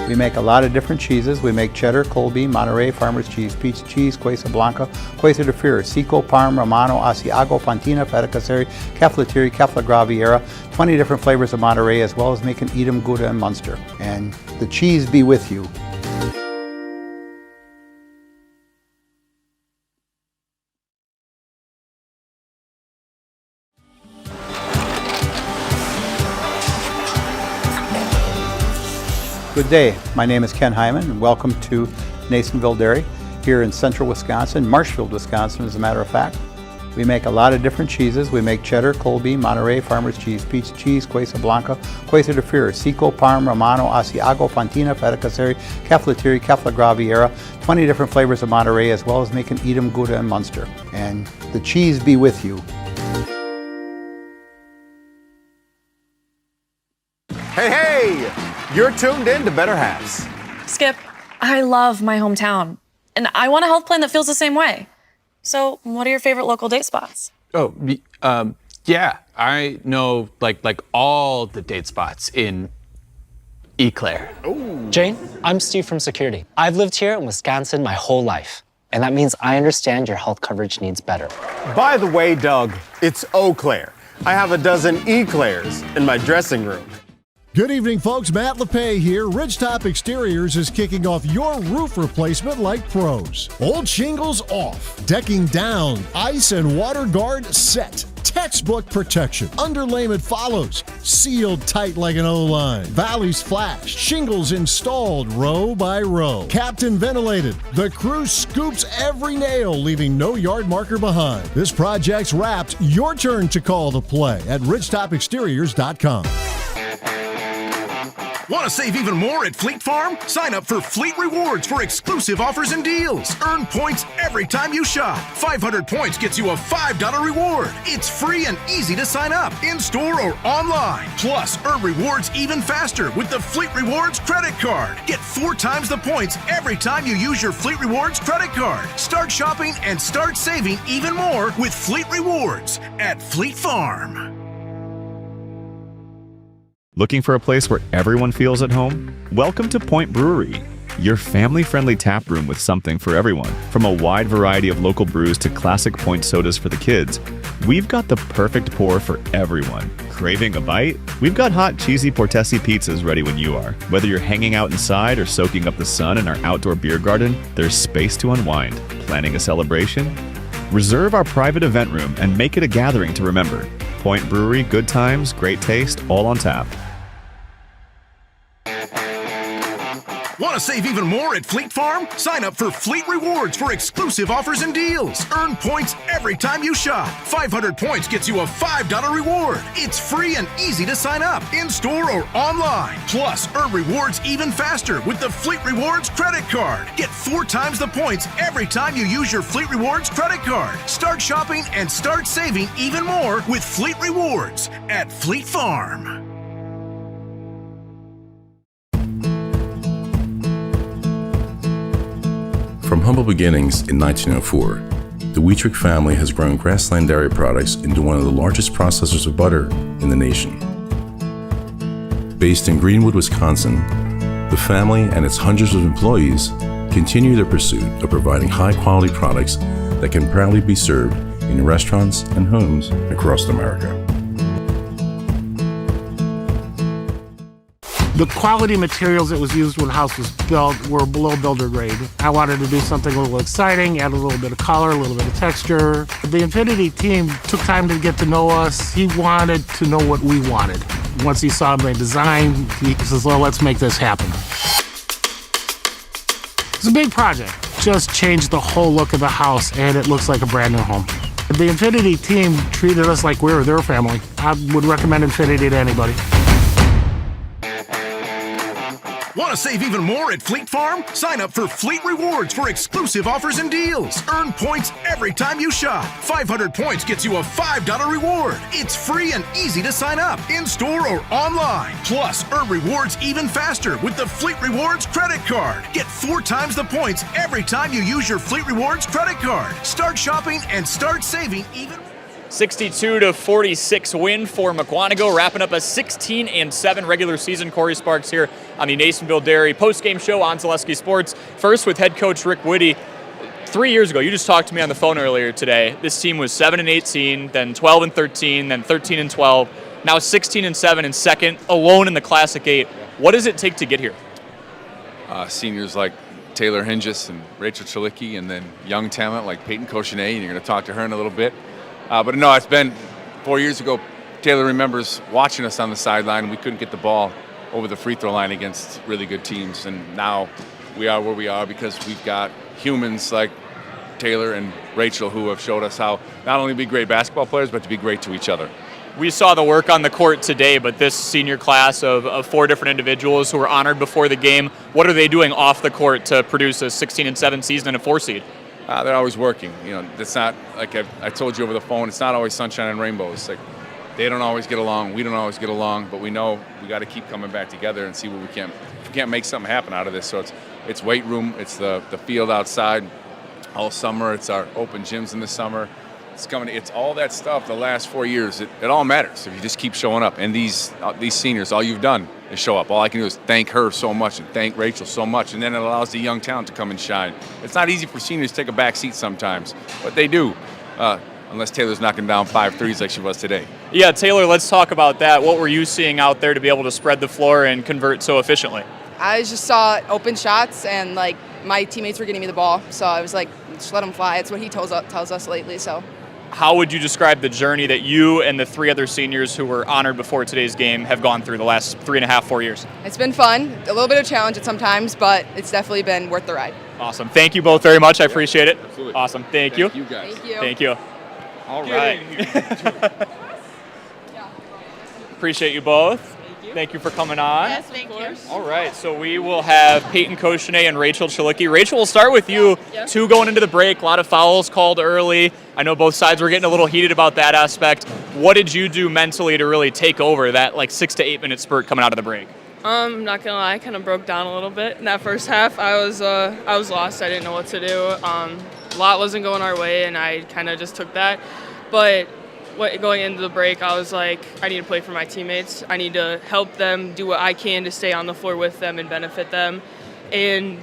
We make a lot of different cheeses. We make cheddar, Colby, Monterey, Farmer's Cheese, Peach Cheese, Quesa Blanca, Quesa de Fir, Seco, Parm, Romano, Asiago, Fontina, Feta Caseri, Cafflatiri, Caffla Graviera, 20 different flavors of Monterey, as well as making Edam, Gouda, and Munster. And the cheese be with you. Good day. My name is Ken Hyman, and welcome to Nasonville Dairy here in central Wisconsin, Marshfield, Wisconsin, as a matter of fact. We make a lot of different cheeses. We make cheddar, Colby, Monterey, Farmer's Cheese, Peach Cheese, Quesa Blanca, Quesa de Fir, Seco, Parm, Romano, Asiago, Fontina, Feta Caseri, Cafflatiri, Caffla Graviera, 20 different flavors of Monterey, as well as making Edam, Gouda, and Munster. And the cheese be with you. Hey, hey! You're tuned in to Better Halves. Skip, I love my hometown, and I want a health plan that feels the same way. So, what are your favorite local date spots? Oh, yeah, I know like all the date spots in Eclair. Jane, I'm Steve from Security. I've lived here in Wisconsin my whole life, and that means I understand your health coverage needs better. By the way, Doug, it's Eau Claire. I have a dozen Eclairs in my dressing room. Good evening, folks. Matt LePay here. Ridgetop Exteriors is kicking off your roof replacement like pros. Old shingles off, decking down, ice and water guard set. textbook protection. Underlayment follows, sealed tight like an O-line. Valleys flashed, shingles installed row by row. Captain ventilated. The crew scoops every nail, leaving no yard marker behind. This project's wrapped. Your turn to call the play at ridgetopexteriors.com. Want to save even more at Fleet Farm? Sign up for Fleet Rewards for exclusive offers and deals. Earn points every time you shop. 500 points gets you a $5 reward. It's free and easy to sign up, in-store or online. Plus, earn rewards even faster with the Fleet Rewards credit card. Get 4 times the points every time you use your Fleet Rewards credit card. Start shopping and start saving even more with Fleet Rewards at Fleet Farm. Looking for a place where everyone feels at home? Welcome to Point Brewery, your family-friendly tap room with something for everyone. From a wide variety of local brews to classic point sodas for the kids, we've got the perfect pour for everyone. Craving a bite? We've got hot, cheesy Portesi pizzas ready when you are. Whether you're hanging out inside or soaking up the sun in our outdoor beer garden, there's space to unwind. Planning a celebration? Reserve our private event room and make it a gathering to remember. Point Brewery, good times, great taste, all on tap. Want to save even more at Fleet Farm? Sign up for Fleet Rewards for exclusive offers and deals. Earn points every time you shop. 500 points gets you a $5 reward. It's free and easy to sign up, in-store or online. Plus, earn rewards even faster with the Fleet Rewards credit card. Get 4 times the points every time you use your Fleet Rewards credit card. Start shopping and start saving even more with Fleet Rewards at Fleet Farm. From humble beginnings in 1904, the Wheatrick family has grown Grassland Dairy Products into one of the largest processors of butter in the nation. Based in Greenwood, Wisconsin, the family and its hundreds of employees continue their pursuit of providing high-quality products that can proudly be served in restaurants and homes across America. The quality materials that was used when the house was built were below builder grade. I wanted to do something a little exciting, add a little bit of color, a little bit of texture. The Infinity team took time to get to know us. He wanted to know what we wanted. Once he saw my design, he says, well, let's make this happen. It's a big project. Just changed the whole look of the house, and it looks like a brand new home. The Infinity team treated us like we were their family. I would recommend Infinity to anybody. Want to save even more at Fleet Farm? Sign up for Fleet Rewards for exclusive offers and deals. Earn points every time you shop. 500 points gets you a $5 reward. It's free and easy to sign up, in-store or online. Plus, earn rewards even faster with the Fleet Rewards credit card. Get 4 times the points every time you use your Fleet Rewards credit card. Start shopping and start saving even more. 62-46 win for Mukwonago, wrapping up a 16-7 regular season. Corey Sparks here on the Nasonville Dairy postgame show on Zaleski Sports. First with head coach Rick Whitty. 3 years ago, you just talked to me on the phone earlier today. This team was 7-18, then 12-13, then 13-12. Now 16-7 in second, alone in the Classic 8. What does it take to get here? Seniors like Taylor Hingis and Rachel Chalicki, and then young talent like Peyton Cochinet, and you're going to talk to her in a little bit. But no, it's been 4 years ago. Taylor remembers watching us on the sideline. We couldn't get the ball over the free throw line against really good teams. And now we are where we are because we've got humans like Taylor and Rachel who have showed us how not only to be great basketball players, but to be great to each other. We saw the work on the court today, but this senior class of 4 different individuals who were honored before the game, what are they doing off the court to produce a 16-7 season and a 4 seed? They're always working. You know, it's not like I told you over the phone. It's not always sunshine and rainbows. Like they don't always get along. We don't always get along. But we know we got to keep coming back together and see what we can. If we can't make something happen out of this, so it's weight room. It's the field outside all summer. It's our open gyms in the summer. It's coming. It's all that stuff. The last 4 years, it all matters if you just keep showing up. And these seniors, all you've done is show up. All I can do is thank her so much and thank Rachel so much, and then it allows the young talent to come and shine. It's not easy for seniors to take a back seat sometimes, but they do, unless Taylor's knocking down 5 threes like she was today. Yeah, Taylor, let's talk about that. What were you seeing out there to be able to spread the floor and convert so efficiently? I just saw open shots, and my teammates were getting me the ball, so I was like, just let them fly. It's what he tells us lately, so how would you describe the journey that you and the 3 other seniors who were honored before today's game have gone through the last 3.5, 4 years? It's been fun, a little bit of challenge at sometimes, but it's definitely been worth the ride. Awesome. Thank you both very much. I appreciate it. Absolutely. Awesome. Thank you. You guys. Thank you. Thank you. All right. Appreciate you both. Thank you for coming on. Yes, thank you. All right, so we will have Peyton Koshene and Rachel Chalicki. Rachel, we'll start with you. Yeah. 2 going into the break, a lot of fouls called early. I know both sides were getting a little heated about that aspect. What did you do mentally to really take over that 6 to 8 minute spurt coming out of the break? I'm not gonna lie, I kind of broke down a little bit in that first half. I was lost. I didn't know what to do. A lot wasn't going our way, and I kind of just took that. But going into the break, I was like, I need to play for my teammates. I need to help them, do what I can to stay on the floor with them and benefit them, and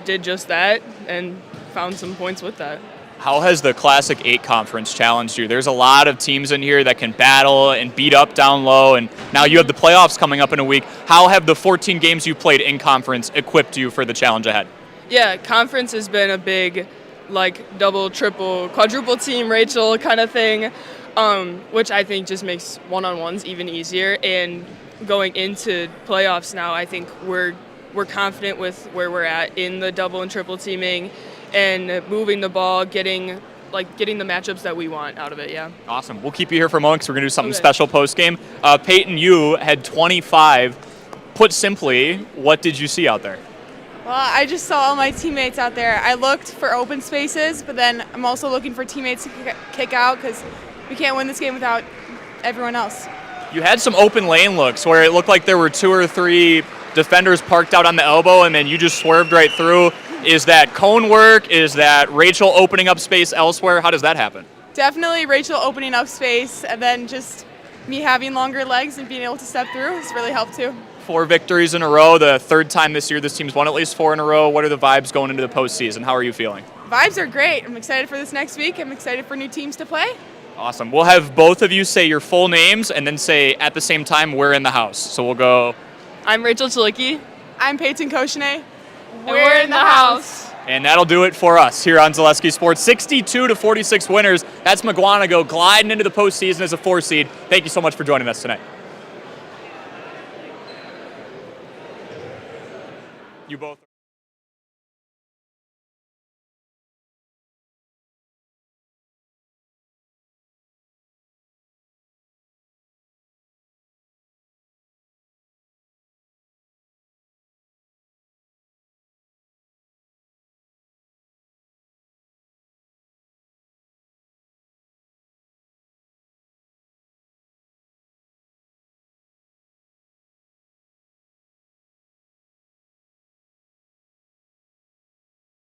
did just that and found some points with that. How has the Classic 8 conference challenged you? There's a lot of teams in here that can battle and beat up down low, and now you have the playoffs coming up in a week. How have the 14 games you played in conference equipped you for the challenge ahead? Yeah, conference has been a big, double, triple, quadruple team Rachel kind of thing, which I think just makes one-on-ones even easier. And going into playoffs now, I think we're confident with where we're at in the double and triple teaming and moving the ball, getting the matchups that we want out of it, yeah. Awesome. We'll keep you here for a moment because we're going to do something special post-game. Peyton, you had 25. Put simply, what did you see out there? Well, I just saw all my teammates out there. I looked for open spaces, but then I'm also looking for teammates to kick out because we can't win this game without everyone else. You had some open lane looks where it looked like there were 2 or 3 defenders parked out on the elbow, and then you just swerved right through. Is that cone work? Is that Rachel opening up space elsewhere? How does that happen? Definitely Rachel opening up space, and then just me having longer legs and being able to step through has really helped too. 4 victories in a row, the 3rd time this year this team's won at least 4 in a row. What are the vibes going into the postseason? How are you feeling? Vibes are great. I'm excited for this next week. I'm excited for new teams to play. Awesome. We'll have both of you say your full names and then say at the same time, we're in the house. So we'll go. I'm Rachel Chalicki. I'm Peyton Koshene. We're in the house. And that'll do it for us here on Zaleski Sports. 62-46 winners. That's Mukwonago gliding into the postseason as a 4 seed. Thank you so much for joining us tonight. You both.